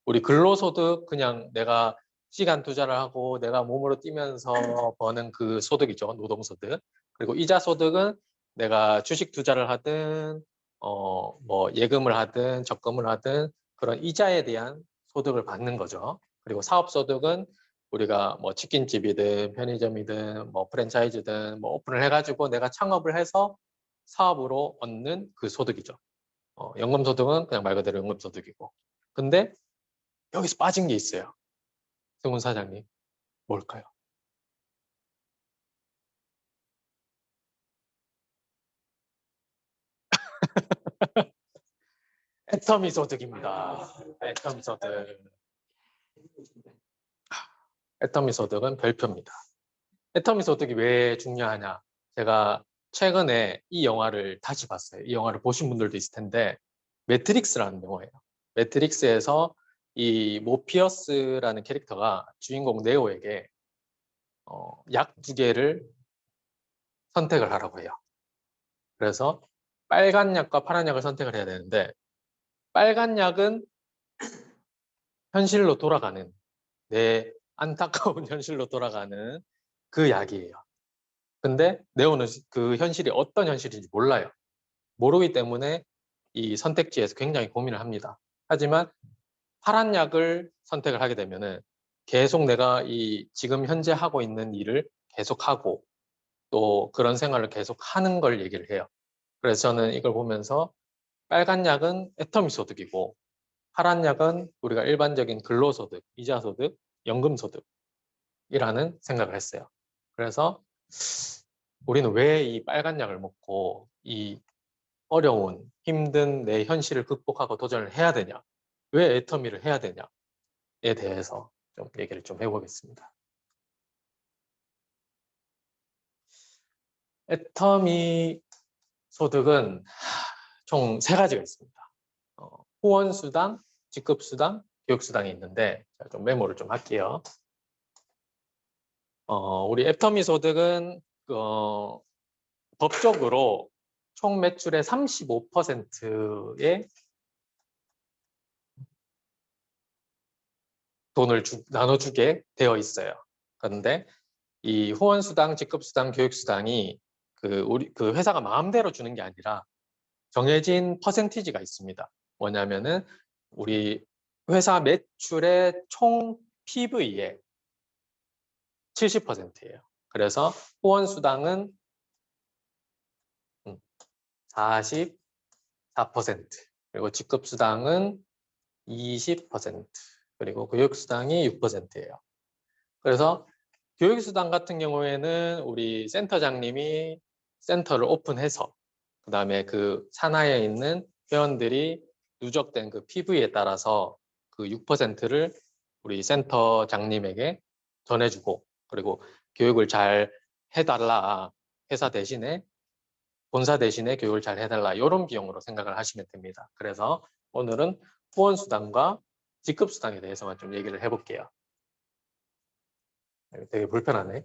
우리 근로소득, 그냥 내가 시간 투자를 하고 내가 몸으로 뛰면서 버는 그 소득이죠. 노동소득. 그리고 이자소득은 내가 주식 투자를 하든 뭐 예금을 하든 적금을 하든 그런 이자에 대한 소득을 받는 거죠. 그리고 사업소득은 우리가 뭐 치킨집이든 편의점이든 뭐 프랜차이즈든 뭐 오픈을 해가지고 내가 창업을 해서 사업으로 얻는 그 소득이죠. 연금소득은 그냥 말 그대로 연금소득이고. 근데 여기서 빠진 게 있어요. 승훈 사장님, 뭘까요? 애터미 소득입니다. 애터미 소득. 애터미 소득은 별표입니다. 애터미 소득이 왜 중요하냐? 제가 최근에 이 영화를 다시 봤어요. 이 영화를 보신 분들도 있을 텐데 매트릭스라는 영화예요. 매트릭스에서 이 모피어스라는 캐릭터가 주인공 네오에게 약 2개를 선택을 하라고 해요. 그래서 빨간 약과 파란 약을 선택을 해야 되는데 빨간 약은 현실로 돌아가는, 내 안타까운 현실로 돌아가는 그 약이에요. 근데 네오는 그 현실이 어떤 현실인지 몰라요. 모르기 때문에 이 선택지에서 굉장히 고민을 합니다. 하지만 파란 약을 선택을 하게 되면은 계속 내가 이 지금 현재 하고 있는 일을 계속하고 또 그런 생활을 계속 하는 걸 얘기를 해요. 그래서 저는 이걸 보면서 빨간 약은 애터미 소득이고 파란 약은 우리가 일반적인 근로소득, 이자소득, 연금소득이라는 생각을 했어요. 그래서 우리는 왜 이 빨간 약을 먹고 이 어려운, 힘든 내 현실을 극복하고 도전을 해야 되냐? 왜 애터미를 해야 되냐에 대해서 좀 얘기를 좀 해보겠습니다. 애터미 소득은 총 3가지가 있습니다. 후원수당, 직급수당, 교육수당이 있는데 제가 좀 메모를 좀 할게요. 우리 애터미 소득은 법적으로 총 매출의 35%의 돈을 나눠주게 되어 있어요. 그런데 이 후원수당, 직급수당, 교육수당이 그 회사가 마음대로 주는 게 아니라 정해진 퍼센티지가 있습니다. 뭐냐면은 우리 회사 매출의 총 PV의 70%예요. 그래서 후원수당은 44%, 그리고 직급수당은 20%, 그리고 교육수당이 6%예요. 그래서 교육수당 같은 경우에는 우리 센터장님이 센터를 오픈해서 그 다음에 그 산하에 있는 회원들이 누적된 그 PV에 따라서 그 6%를 우리 센터장님에게 전해주고, 그리고 교육을 잘 해달라, 회사 대신에 본사 대신에 교육을 잘 해달라, 이런 비용으로 생각을 하시면 됩니다. 그래서 오늘은 후원수당과 직급수당에 대해서만 좀 얘기를 해볼게요. 되게 불편하네.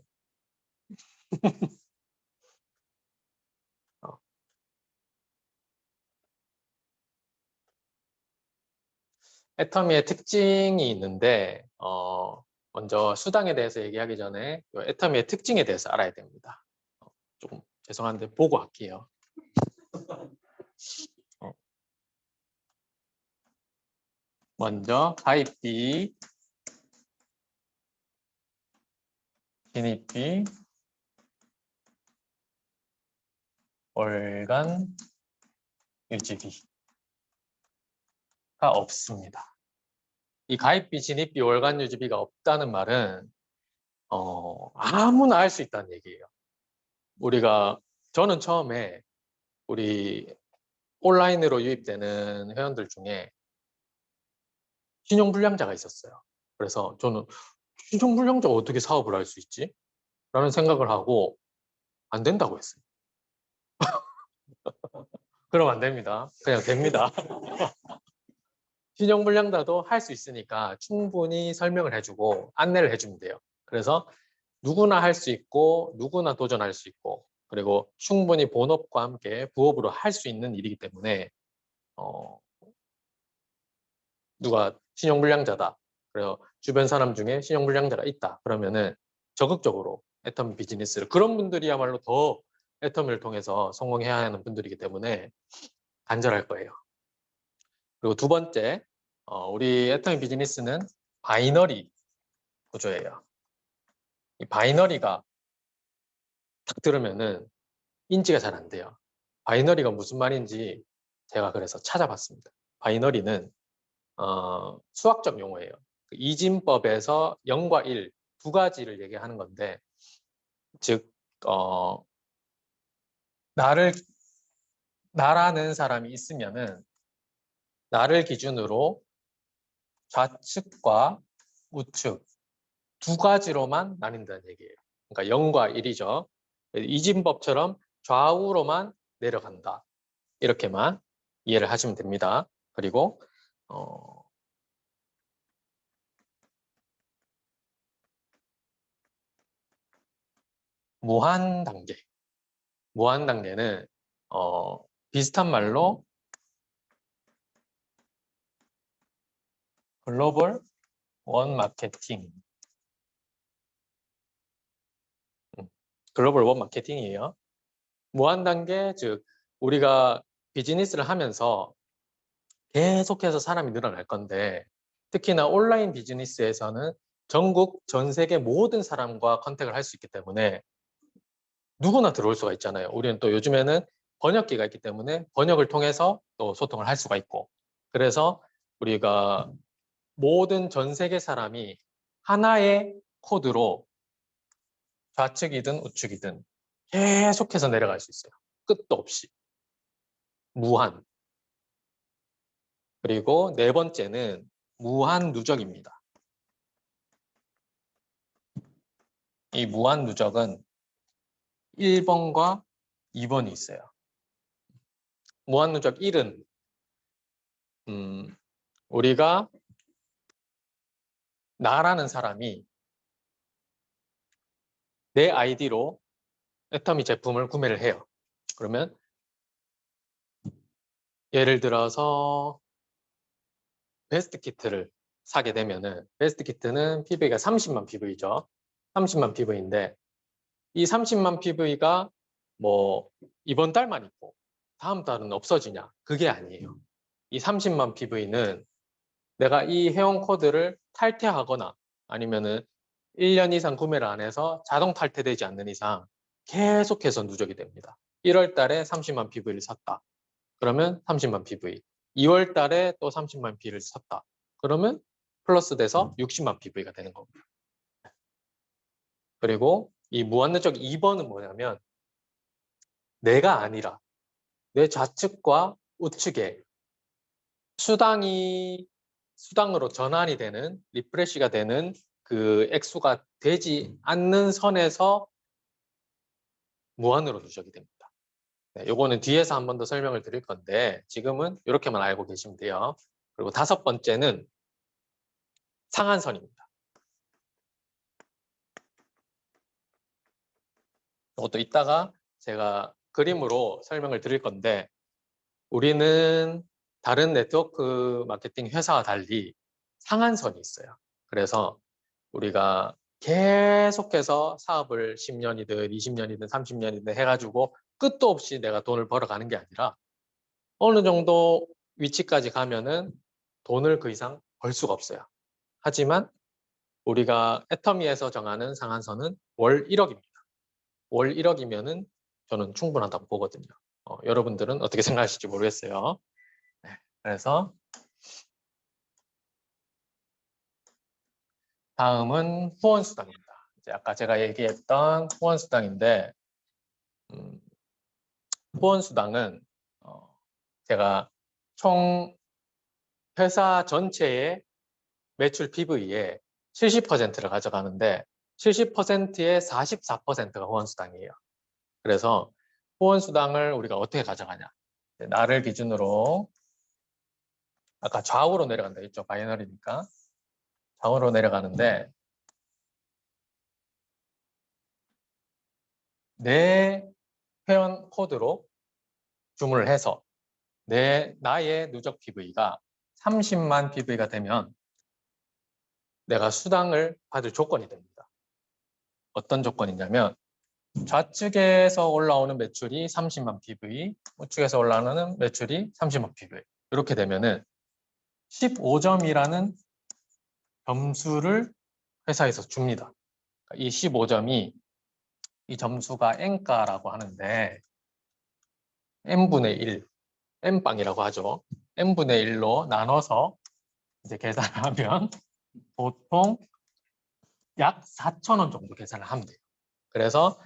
애터미의 특징이 있는데 먼저 수당에 대해서 얘기하기 전에 애터미의 특징에 대해서 알아야 됩니다. 조금 죄송한데 보고 할게요. 먼저 가입비, 진입비, 월간 유지비가 없습니다. 이 가입비, 진입비, 월간 유지비가 없다는 말은 아무나 할 수 있다는 얘기예요. 저는 처음에 우리 온라인으로 유입되는 회원들 중에 신용불량자가 있었어요. 그래서 저는 신용불량자가 어떻게 사업을 할 수 있지? 라는 생각을 하고 안 된다고 했어요. 그러면 안 됩니다. 그냥 됩니다. 신용불량자도 할 수 있으니까 충분히 설명을 해주고 안내를 해주면 돼요. 그래서 누구나 할 수 있고 누구나 도전할 수 있고 그리고 충분히 본업과 함께 부업으로 할 수 있는 일이기 때문에 누가 신용불량자다. 그래서 주변 사람 중에 신용불량자가 있다. 그러면은 적극적으로 애터미 비즈니스를 그런 분들이야말로 더 애터미를 통해서 성공해야 하는 분들이기 때문에 간절할 거예요. 그리고 두 번째, 우리 애터미 비즈니스는 바이너리 구조예요. 이 바이너리가 딱 들으면은 인지가 잘 안 돼요. 바이너리가 무슨 말인지 제가 그래서 찾아봤습니다. 바이너리는 수학적 용어예요. 이진법에서 0과 1 두 가지를 얘기하는 건데, 즉 나라는 사람이 있으면은 나를 기준으로 좌측과 우측 두 가지로만 나뉜다는 얘기예요. 그러니까 0과 1이죠. 이진법처럼 좌우로만 내려간다. 이렇게만 이해를 하시면 됩니다. 그리고 무한 단계. 무한 단계는 비슷한 말로 글로벌 원 마케팅. 글로벌 원 마케팅이에요. 무한 단계, 즉 우리가 비즈니스를 하면서 계속해서 사람이 늘어날 건데 특히나 온라인 비즈니스에서는 전국 전 세계 모든 사람과 컨택을 할 수 있기 때문에 누구나 들어올 수가 있잖아요. 우리는 또 요즘에는 번역기가 있기 때문에 번역을 통해서 또 소통을 할 수가 있고 그래서 우리가 모든 전 세계 사람이 하나의 코드로 좌측이든 우측이든 계속해서 내려갈 수 있어요. 끝도 없이. 무한. 그리고 네 번째는 무한 누적입니다. 이 무한 누적은 1번과 2번이 있어요. 무한 누적 1은 우리가 나라는 사람이 내 아이디로 애터미 제품을 구매를 해요. 그러면 예를 들어서 베스트 키트를 사게 되면은 베스트 키트는 PV가 30만 PV죠. 30만 PV인데 이 30만 PV가 뭐 이번 달만 있고 다음 달은 없어지냐? 그게 아니에요. 이 30만 PV는 내가 이 회원 코드를 탈퇴하거나 아니면은 1년 이상 구매를 안 해서 자동 탈퇴되지 않는 이상 계속해서 누적이 됩니다. 1월 달에 30만 PV를 샀다. 그러면 30만 PV. 2월 달에 또 30만 PV를 샀다. 그러면 플러스 돼서 60만 PV가 되는 겁니다. 그리고 이 무한누적 2번은 뭐냐면 내가 아니라 내 좌측과 우측에 수당으로 전환이 되는 리프레시가 되는 그 액수가 되지 않는 선에서 무한으로 누적이 됩니다. 네, 요거는 뒤에서 한 번 더 설명을 드릴 건데 지금은 이렇게만 알고 계시면 돼요. 그리고 다섯 번째는 상한선입니다. 이것도 이따가 제가 그림으로 설명을 드릴 건데 우리는 다른 네트워크 마케팅 회사와 달리 상한선이 있어요. 그래서 우리가 계속해서 사업을 10년이든 20년이든 30년이든 해가지고 끝도 없이 내가 돈을 벌어가는 게 아니라 어느 정도 위치까지 가면은 돈을 그 이상 벌 수가 없어요. 하지만 우리가 애터미에서 정하는 상한선은 월 1억입니다. 월 1억이면은 저는 충분하다고 보거든요. 여러분들은 어떻게 생각하실지 모르겠어요. 네, 그래서 다음은 후원수당입니다. 이제 아까 제가 얘기했던 후원수당인데 후원수당은 제가 총 회사 전체의 매출 PV의 70%를 가져가는데 70%의 44%가 후원수당이에요. 그래서 후원수당을 우리가 어떻게 가져가냐. 나를 기준으로 아까 좌우로 내려간다 했죠. 바이너리니까. 좌우로 내려가는데 내 회원 코드로 주문을 해서 나의 누적 PV가 30만 PV가 되면 내가 수당을 받을 조건이 됩니다. 어떤 조건이냐면 좌측에서 올라오는 매출이 30만 PV, 우측에서 올라오는 매출이 30만 PV. 이렇게 되면은 15점이라는 점수를 회사에서 줍니다. 이 15점이 이 점수가 N가라고 하는데 N분의 1, N빵이라고 하죠. N분의 1로 나눠서 이제 계산을 하면 보통 약 4,000원 정도 계산을 하면 돼요. 그래서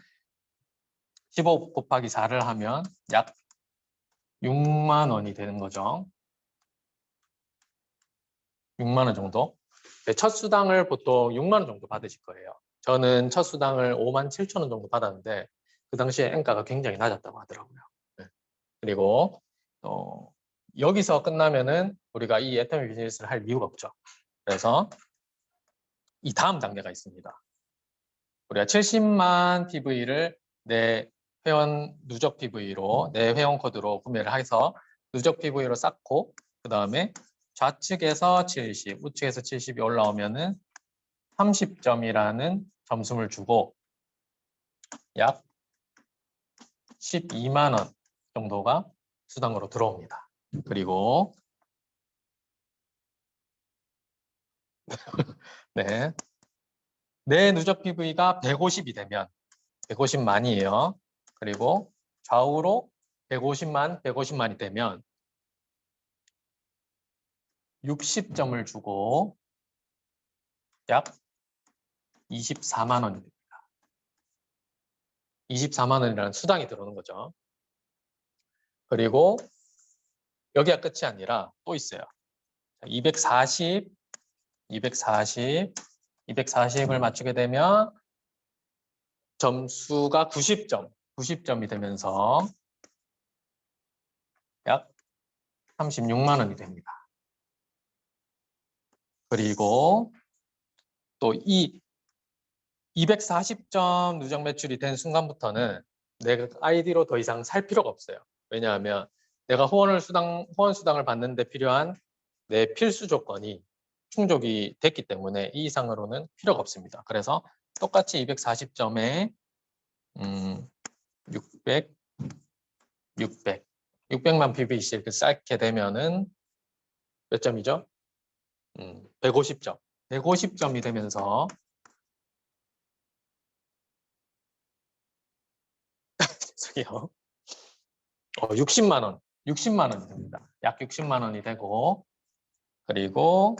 15 곱하기 4를 하면 약 6만 원이 되는 거죠. 6만 원 정도. 첫 수당을 보통 6만 원 정도 받으실 거예요. 저는 첫 수당을 5만 7천 원 정도 받았는데 그 당시에 N가가 굉장히 낮았다고 하더라고요. 네. 그리고 여기서 끝나면은 우리가 이 애터미 비즈니스를 할 이유가 없죠. 그래서 이 다음 단계가 있습니다. 우리가 70만 PV를 내 회원 누적 PV로 내 회원 코드로 구매를 해서 누적 PV로 쌓고 그 다음에 좌측에서 70, 우측에서 70이 올라오면은 30점이라는 점수를 주고 약 12만 원 정도가 수당으로 들어옵니다. 그리고 네, 내 누적 PV가 150이 되면 150만이에요. 그리고 좌우로 150만이 되면 60점을 주고 약 24만 원이 됩니다. 24만 원이라는 수당이 들어오는 거죠. 그리고 여기가 끝이 아니라 또 있어요. 240을 맞추게 되면 점수가 90점이 되면서 약 36만 원이 됩니다. 그리고 또 이 240점 누적 매출이 된 순간부터는 내 아이디로 더 이상 살 필요가 없어요. 왜냐하면 내가 후원 수당을 받는 데 필요한 내 필수 조건이 충족이 됐기 때문에 이 이상으로는 필요가 없습니다. 그래서 똑같이 240점에 600만 PVC 이렇게 쌓게 되면은 몇 점이죠? 150점. 150점이 되면서 죄송해요. 60만 원이 됩니다. 약 60만 원이 되고 그리고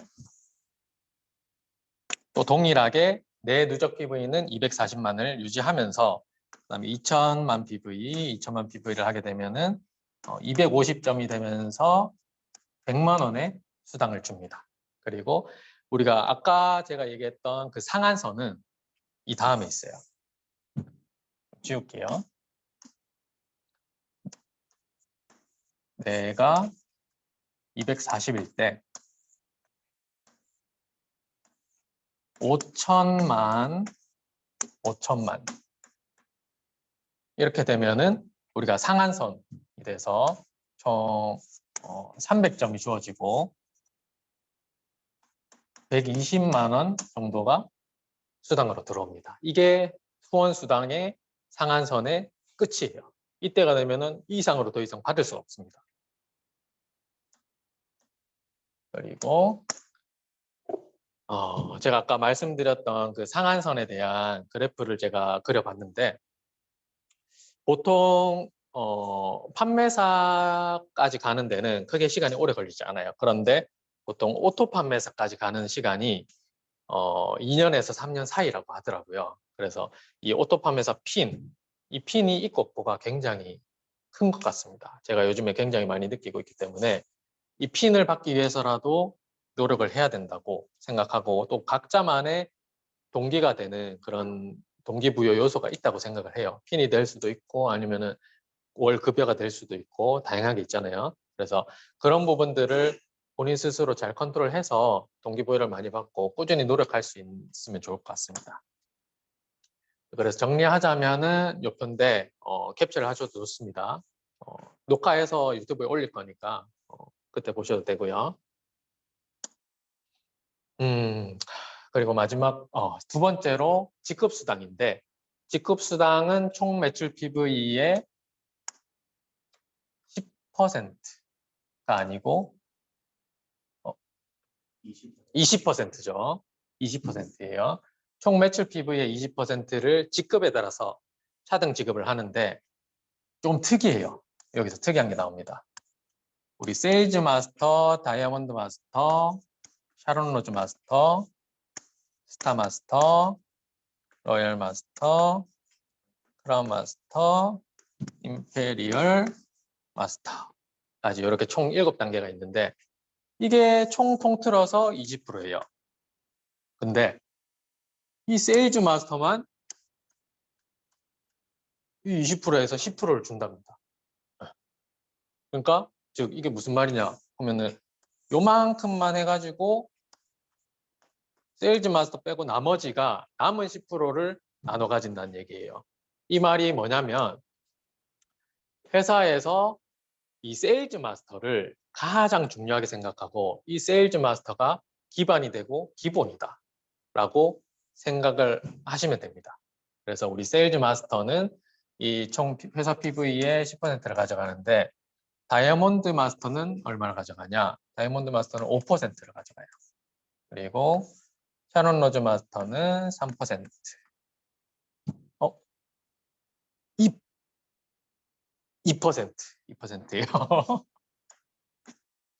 또 동일하게 내 누적 PV는 240만을 유지하면서 그다음에 2천만 PV를 하게 되면은 250점이 되면서 100만 원의 수당을 줍니다. 그리고 우리가 아까 제가 얘기했던 그 상한선은 이 다음에 있어요. 지울게요. 내가 240일 때 5천만 이렇게 되면은 우리가 상한선이 돼서 총 300점이 주어지고 120만 원 정도가 수당으로 들어옵니다. 이게 후원 수당의 상한선의 끝이에요. 이때가 되면은 이 이상으로 더 이상 받을 수가 없습니다. 그리고 제가 아까 말씀드렸던 그 상한선에 대한 그래프를 제가 그려봤는데 보통 판매사까지 가는 데는 크게 시간이 오래 걸리지 않아요. 그런데 보통 오토 판매사까지 가는 시간이 2년에서 3년 사이라고 하더라고요. 그래서 이 오토 판매사 이 핀이 있고가 굉장히 큰 것 같습니다. 제가 요즘에 굉장히 많이 느끼고 있기 때문에 이 핀을 받기 위해서라도 노력을 해야 된다고 생각하고 또 각자만의 동기가 되는 그런 동기부여 요소가 있다고 생각을 해요. 핀이 될 수도 있고 아니면은 월 급여가 될 수도 있고 다양하게 있잖아요. 그래서 그런 부분들을 본인 스스로 잘 컨트롤해서 동기부여를 많이 받고 꾸준히 노력할 수 있으면 좋을 것 같습니다. 그래서 정리하자면은 요 편인데 캡처를 하셔도 좋습니다. 녹화해서 유튜브에 올릴 거니까 그때 보셔도 되고요. 그리고 마지막 두 번째로 직급수당인데 직급수당은 총 매출 PV의 10%가 아니고 20%죠. 20%예요. 총 매출 PV의 20%를 직급에 따라서 차등 지급을 하는데 좀 특이해요. 여기서 특이한 게 나옵니다. 우리 세일즈 마스터, 다이아몬드 마스터, 샤론 로즈 마스터, 스타 마스터, 로열 마스터, 크라운 마스터, 임페리얼 마스터까지 이렇게 총 7단계가 있는데 이게 총 통틀어서 20%예요. 근데 이 세일즈 마스터만 이 20%에서 10%를 준답니다. 그러니까 즉 이게 무슨 말이냐 하면은 요만큼만 해가지고 세일즈 마스터 빼고 나머지가 남은 10%를 나눠 가진다는 얘기예요. 이 말이 뭐냐면 회사에서 이 세일즈 마스터를 가장 중요하게 생각하고 이 세일즈 마스터가 기반이 되고 기본이다 라고 생각을 하시면 됩니다. 그래서 우리 세일즈 마스터는 이 총 회사 PV의 10%를 가져가는데 다이아몬드 마스터는 얼마를 가져가냐? 다이아몬드 마스터는 5%를 가져가요. 그리고 샤론 로즈 마스터는 3%. 2%예요.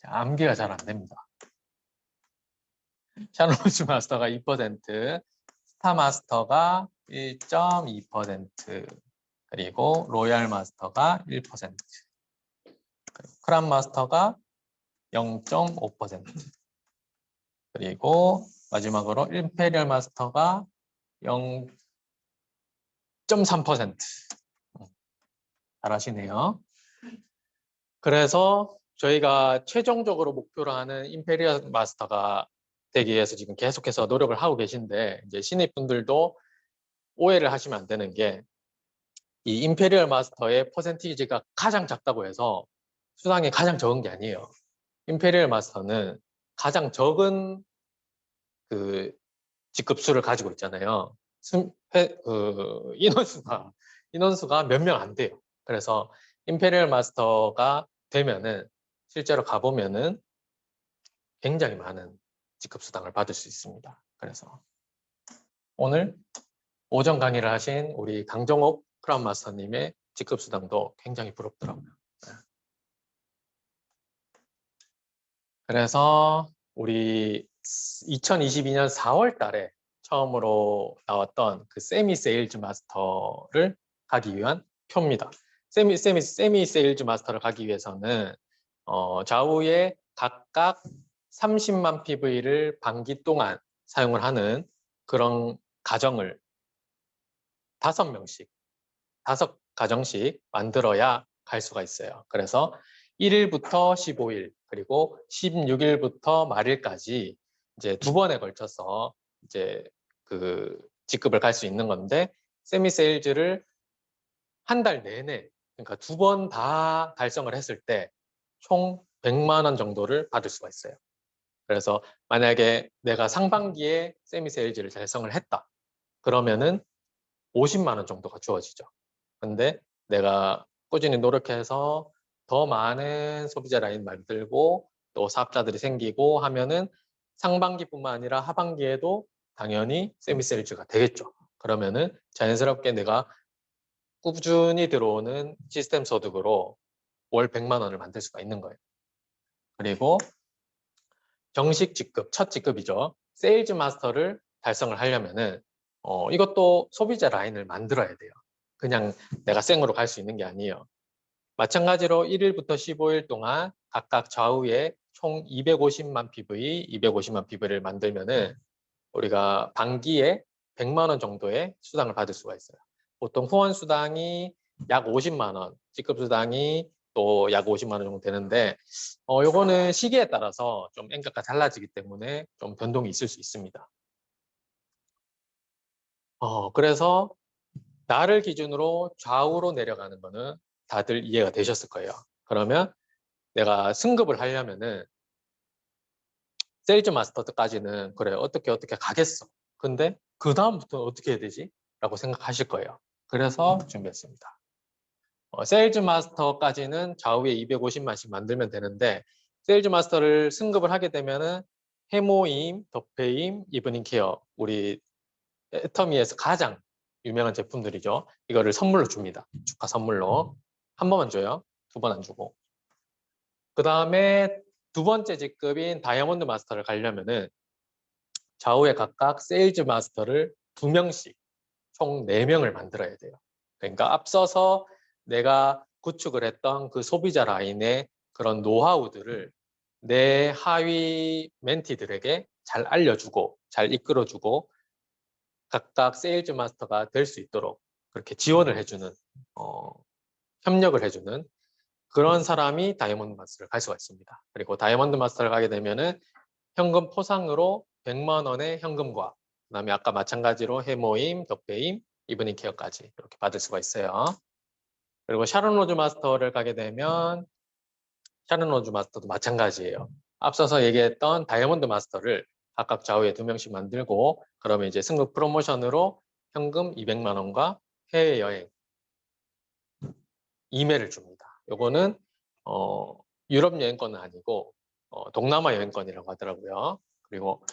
암기가 잘 안 됩니다. 샤론 로즈 마스터가 2%, 스타 마스터가 1.2%, 그리고 로얄 마스터가 1%, 크라운 마스터가 0.5%, 그리고 마지막으로 임페리얼 마스터가 0.3%. 잘하시네요. 그래서 저희가 최종적으로 목표로 하는 임페리얼 마스터가 되기 위해서 지금 계속해서 노력을 하고 계신데 이제 신입분들도 오해를 하시면 안 되는 게 이 임페리얼 마스터의 퍼센티지가 가장 작다고 해서 수당이 가장 적은 게 아니에요. 임페리얼 마스터는 가장 적은 그 직급수를 가지고 있잖아요. 인원수가 몇 명 안 돼요. 그래서 임페리얼 마스터가 되면은 실제로 가보면은 굉장히 많은 직급수당을 받을 수 있습니다. 그래서 오늘 오전 강의를 하신 우리 강정옥 크라운 마스터님의 직급수당도 굉장히 부럽더라고요. 그래서 우리 2022년 4월 달에 처음으로 나왔던 그 세미 세일즈 마스터를 가기 위한 표입니다. 세미 세일즈 마스터를 가기 위해서는 좌우에 각각 30만 PV를 반기 동안 사용을 하는 그런 가정을 5가정씩 만들어야 갈 수가 있어요. 그래서 1일부터 15일 그리고 16일부터 말일까지 이제 2번에 걸쳐서 이제 그 직급을 갈 수 있는 건데 세미 세일즈를 한 달 내내 그러니까 2번 다 달성을 했을 때 총 100만 원 정도를 받을 수가 있어요. 그래서 만약에 내가 상반기에 세미 세일즈를 달성을 했다. 그러면은 50만 원 정도가 주어지죠. 근데 내가 꾸준히 노력해서 더 많은 소비자 라인 만들고 또 사업자들이 생기고 하면은 상반기뿐만 아니라 하반기에도 당연히 세미 세일즈가 되겠죠. 그러면은 자연스럽게 내가 꾸준히 들어오는 시스템 소득으로 월 100만 원을 만들 수가 있는 거예요. 그리고 정식 직급, 첫 직급이죠. 세일즈 마스터를 달성을 하려면은 이것도 소비자 라인을 만들어야 돼요. 그냥 내가 생으로 갈 수 있는 게 아니에요. 마찬가지로 1일부터 15일 동안 각각 좌우에 총 250만 PV, 250만 PV를 만들면은 우리가 반기에 100만 원 정도의 수당을 받을 수가 있어요. 보통 후원 수당이 약 50만 원, 직급 수당이 또 약 50만 원 정도 되는데 요거는 시기에 따라서 좀 엔가가 달라지기 때문에 좀 변동이 있을 수 있습니다. 그래서 나를 기준으로 좌우로 내려가는 거는 다들 이해가 되셨을 거예요. 그러면 내가 승급을 하려면은 세일즈 마스터까지는 그래 어떻게 가겠어. 근데 그 다음부터 어떻게 해야 되지? 라고 생각하실 거예요. 그래서 준비했습니다. 세일즈 마스터까지는 좌우에 250만씩 만들면 되는데 세일즈 마스터를 승급을 하게 되면은 해모임, 덕페임, 이브닝 케어 우리 애터미에서 가장 유명한 제품들이죠. 이거를 선물로 줍니다. 축하 선물로. 한 번만 줘요. 두 번 안 주고. 그 다음에 두 번째 직급인 다이아몬드 마스터를 가려면은 좌우에 각각 세일즈 마스터를 2명씩 총 4명을 만들어야 돼요. 그러니까 앞서서 내가 구축을 했던 그 소비자 라인의 그런 노하우들을 내 하위 멘티들에게 잘 알려주고 잘 이끌어주고 각각 세일즈 마스터가 될 수 있도록 그렇게 지원을 해주는 협력을 해주는 그런 사람이 다이아몬드 마스터를 갈 수가 있습니다. 그리고 다이아몬드 마스터를 가게 되면은 현금 포상으로 100만 원의 현금과 그다음에 아까 마찬가지로 해모임, 덕배임, 이브닝 케어까지 이렇게 받을 수가 있어요. 그리고 샤론 로즈 마스터를 가게 되면 샤론 로즈 마스터도 마찬가지예요. 앞서서 얘기했던 다이아몬드 마스터를 각각 좌우에 2명씩 만들고 그러면 이제 승급 프로모션으로 현금 200만 원과 해외여행 2매를 줍니다. 요거는 유럽 여행권은 아니고 동남아 여행권이라고 하더라고요. 그리고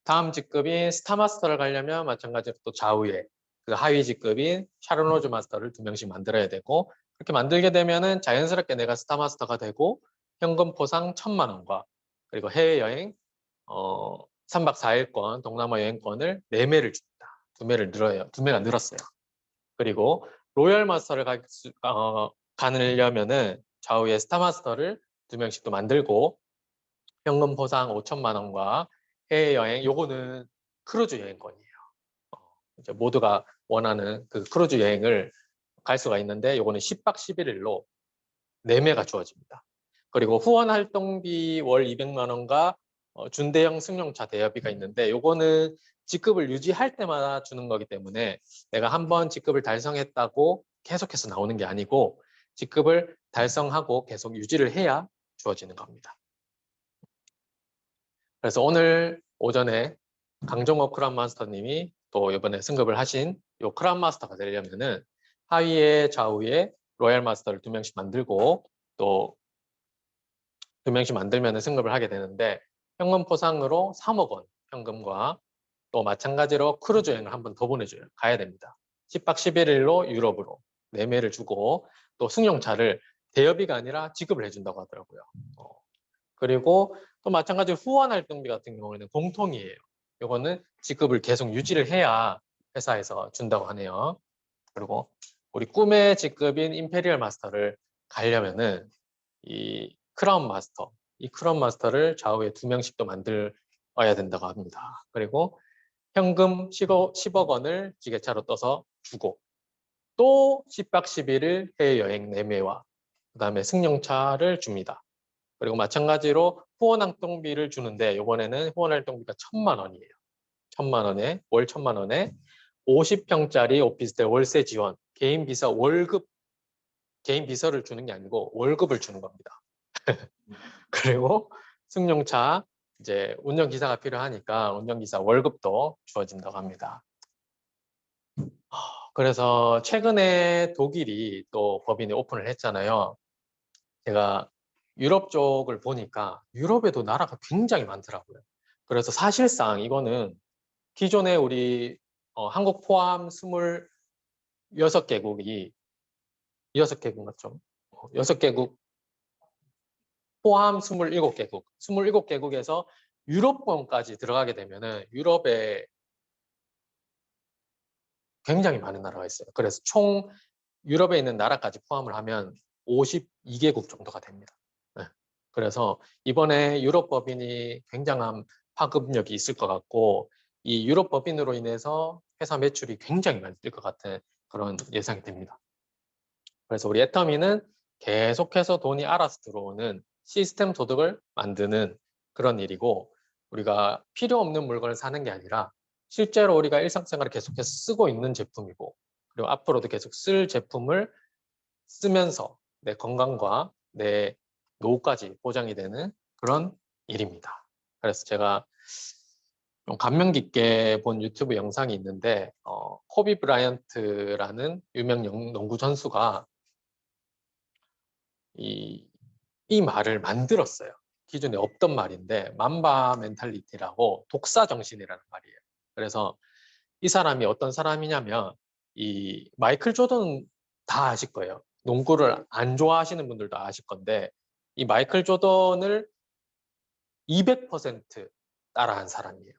다음 직급인 스타마스터를 가려면 마찬가지로 또 좌우에 그 하위 직급인 샤론 로즈 마스터를 2명씩 만들어야 되고 그렇게 만들게 되면은 자연스럽게 내가 스타마스터가 되고 현금 포상 1,000만 원과 그리고 해외여행 3박 4일권 동남아 여행권을 4매를 줍니다. 2매를 늘어요. 2매가 늘었어요. 그리고 로열 마스터를 가려면은 좌우에 스타마스터를 2명씩 또 만들고 현금 포상 5,000만 원과 해외여행 요거는 크루즈 여행권이에요. 이제 모두가 원하는 그 크루즈 여행을 갈 수가 있는데 요거는 10박 11일로 4매가 주어집니다. 그리고 후원 활동비 월 200만 원과 준대형 승용차 대여비가 있는데 요거는 직급을 유지할 때마다 주는 거기 때문에 내가 한번 직급을 달성했다고 계속해서 나오는 게 아니고 직급을 달성하고 계속 유지를 해야 주어지는 겁니다. 그래서 오늘 오전에 강정호 크라운 마스터님이 또 이번에 승급을 하신 요 크라운 마스터가 되려면은 하위에 좌우에 로얄 마스터를 2명씩 만들고 또 2명씩 만들면 승급을 하게 되는데 현금 포상으로 3억 원 현금과 또 마찬가지로 크루즈 여행을 한 번 더 보내줘요. 가야 됩니다. 10박 11일로 유럽으로 4매를 주고 또 승용차를 대여비가 아니라 지급을 해준다고 하더라고요. 그리고 또 마찬가지로 후원 활동비 같은 경우에는 공통이에요. 이거는 직급을 계속 유지를 해야 회사에서 준다고 하네요. 그리고 우리 꿈의 직급인 임페리얼 마스터를 가려면은 이 크라운 마스터, 이 크라운 마스터를 좌우에 2명씩 또 만들어야 된다고 합니다. 그리고 현금 10억 원을 지게차로 떠서 주고 또 10박 11일 해외여행 4매와 그 다음에 승용차를 줍니다. 그리고 마찬가지로 후원 활동비를 주는데 이번에는 후원 활동비가 1,000만 원이에요. 1,000만 원에 월 1,000만 원에 50평짜리 오피스텔 월세 지원, 개인 비서 월급, 개인 비서를 주는 게 아니고 월급을 주는 겁니다. 그리고 승용차 이제 운전기사가 필요하니까 운전기사 월급도 주어진다고 합니다. 그래서 최근에 독일이 또 법인이 오픈을 했잖아요. 제가 유럽 쪽을 보니까 유럽에도 나라가 굉장히 많더라고요. 그래서 사실상 이거는 기존에 우리 한국 포함 26개국이 6개국 맞죠? 6개국 포함 27개국, 27개국에서 유럽권까지 들어가게 되면은 유럽에 굉장히 많은 나라가 있어요. 그래서 총 유럽에 있는 나라까지 포함을 하면 52개국 정도가 됩니다. 네. 그래서 이번에 유럽 법인이 굉장한 파급력이 있을 것 같고 이 유럽 법인으로 인해서 회사 매출이 굉장히 많이 뛸 것 같은 그런 예상이 됩니다. 그래서 우리 애터미는 계속해서 돈이 알아서 들어오는 시스템 소득을 만드는 그런 일이고, 우리가 필요 없는 물건을 사는 게 아니라 실제로 우리가 일상생활에 계속해서 쓰고 있는 제품이고, 그리고 앞으로도 계속 쓸 제품을 쓰면서 내 건강과 내 노후까지 보장이 되는 그런 일입니다. 그래서 제가 좀 감명 깊게 본 유튜브 영상이 있는데, 코비 브라이언트라는 유명 농구 선수가 이 말을 만들었어요. 기존에 없던 말인데, 만바 멘탈리티라고 독사 정신이라는 말이에요. 그래서 이 사람이 어떤 사람이냐면, 이 마이클 조던 다 아실 거예요. 농구를 안 좋아하시는 분들도 아실 건데, 이 마이클 조던을 200% 따라한 사람이에요.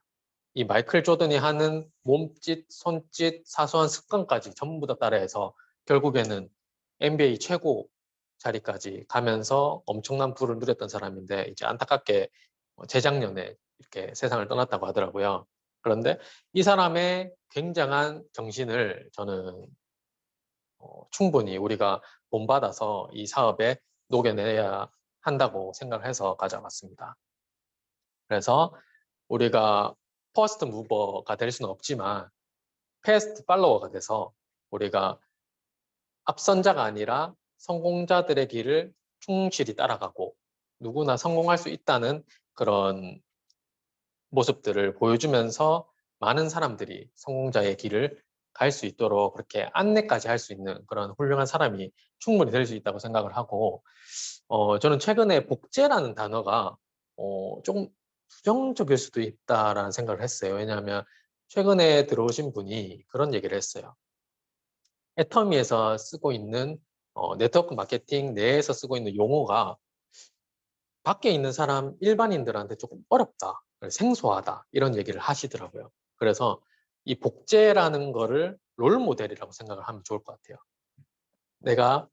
이 마이클 조던이 하는 몸짓, 손짓, 사소한 습관까지 전부 다 따라해서 결국에는 NBA 최고 자리까지 가면서 엄청난 부를 누렸던 사람인데, 이제 안타깝게 재작년에 이렇게 세상을 떠났다고 하더라고요. 그런데 이 사람의 굉장한 정신을 저는 충분히 우리가 본받아서 이 사업에 녹여내야 한다고 생각해서 가져왔습니다. 그래서 우리가 퍼스트 무버가 될 수는 없지만 패스트 팔로워가 돼서 우리가 앞선자가 아니라 성공자들의 길을 충실히 따라가고 누구나 성공할 수 있다는 그런 모습들을 보여주면서 많은 사람들이 성공자의 길을 갈 수 있도록 그렇게 안내까지 할 수 있는 그런 훌륭한 사람이 충분히 될 수 있다고 생각을 하고, 저는 최근에 복제라는 단어가 조금 부정적일 수도 있다라는 생각을 했어요. 왜냐하면 최근에 들어오신 분이 그런 얘기를 했어요. 애터미에서 쓰고 있는 네트워크 마케팅 내에서 쓰고 있는 용어가 밖에 있는 사람 일반인들한테 조금 어렵다, 생소하다 이런 얘기를 하시더라고요. 그래서 이 복제라는 거를 롤 모델이라고 생각을 하면 좋을 것 같아요. 내가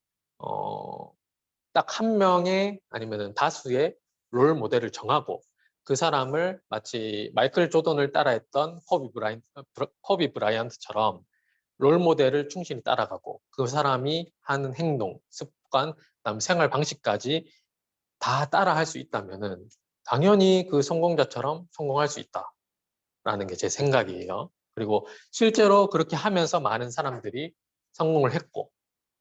딱 한 명의 아니면 다수의 롤 모델을 정하고 그 사람을 마치 마이클 조던을 따라했던 코비 브라이언트처럼 롤 모델을 충실히 따라가고 그 사람이 하는 행동, 습관, 그다음 생활 방식까지 다 따라 할 수 있다면은 당연히 그 성공자처럼 성공할 수 있다라는 게 제 생각이에요. 그리고 실제로 그렇게 하면서 많은 사람들이 성공을 했고,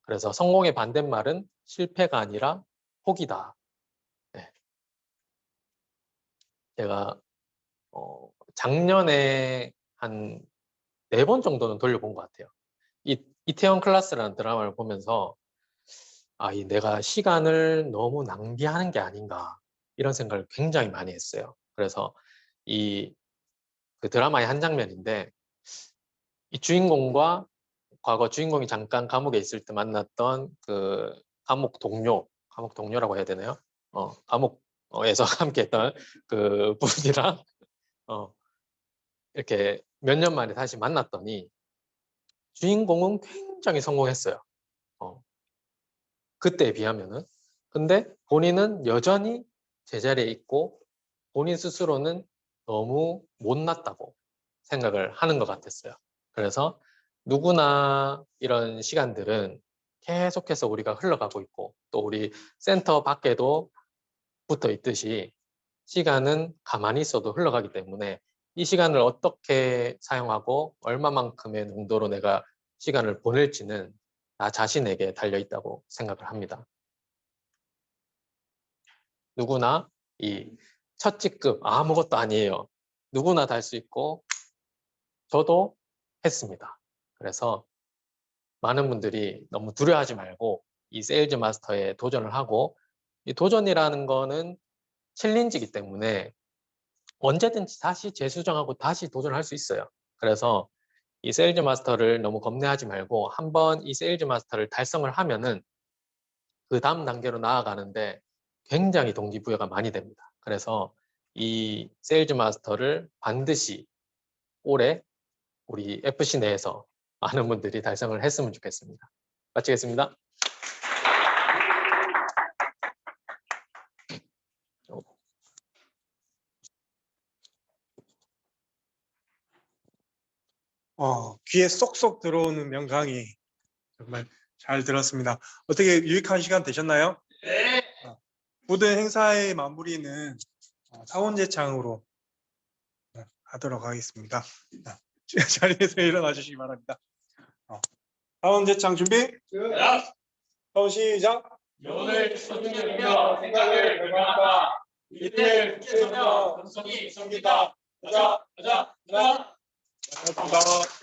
그래서 성공의 반대말은 실패가 아니라 포기다. 네. 제가 작년에 한 4번 정도는 돌려본 것 같아요. 이태원 클래스라는 드라마를 보면서 내가 시간을 너무 낭비하는 게 아닌가 이런 생각을 굉장히 많이 했어요. 그래서 그 드라마의 한 장면인데, 이 주인공과 과거 주인공이 잠깐 감옥에 있을 때 만났던 그 감옥 동료라고 해야 되나요? 감옥에서 함께했던 그 분이랑 이렇게 몇 년 만에 다시 만났더니 주인공은 굉장히 성공했어요. 그때에 비하면은. 근데 본인은 여전히 제자리에 있고 본인 스스로는 너무 못났다고 생각을 하는 것 같았어요. 그래서 누구나 이런 시간들은 계속해서 우리가 흘러가고 있고 또 우리 센터 밖에도 붙어 있듯이 시간은 가만히 있어도 흘러가기 때문에 이 시간을 어떻게 사용하고 얼마만큼의 농도로 내가 시간을 보낼지는 나 자신에게 달려 있다고 생각을 합니다. 누구나 이 첫 직급 아무것도 아니에요. 누구나 다 할 수 있고 저도 했습니다. 그래서 많은 분들이 너무 두려워하지 말고 이 세일즈 마스터에 도전을 하고, 이 도전이라는 거는 챌린지이기 때문에 언제든지 다시 재수정하고 다시 도전할 수 있어요. 그래서 이 세일즈 마스터를 너무 겁내하지 말고 한번 이 세일즈 마스터를 달성을 하면은 그 다음 단계로 나아가는데 굉장히 동기부여가 많이 됩니다. 그래서 이 세일즈 마스터를 반드시 올해 우리 FC 내에서 많은 분들이 달성을 했으면 좋겠습니다. 마치겠습니다. 귀에 쏙쏙 들어오는 명강의 정말 잘 들었습니다. 어떻게 유익한 시간 되셨나요? 네. 모든 행사의 마무리는 사원제창으로 하도록 하겠습니다. 자리에서 일어나 주시기 바랍니다. 사원제창 준비. 사원 시작. 오늘 소중하며 생각을 결정한다. 이들 국제선명 감성이 있습니다. 가자. 고맙습니다.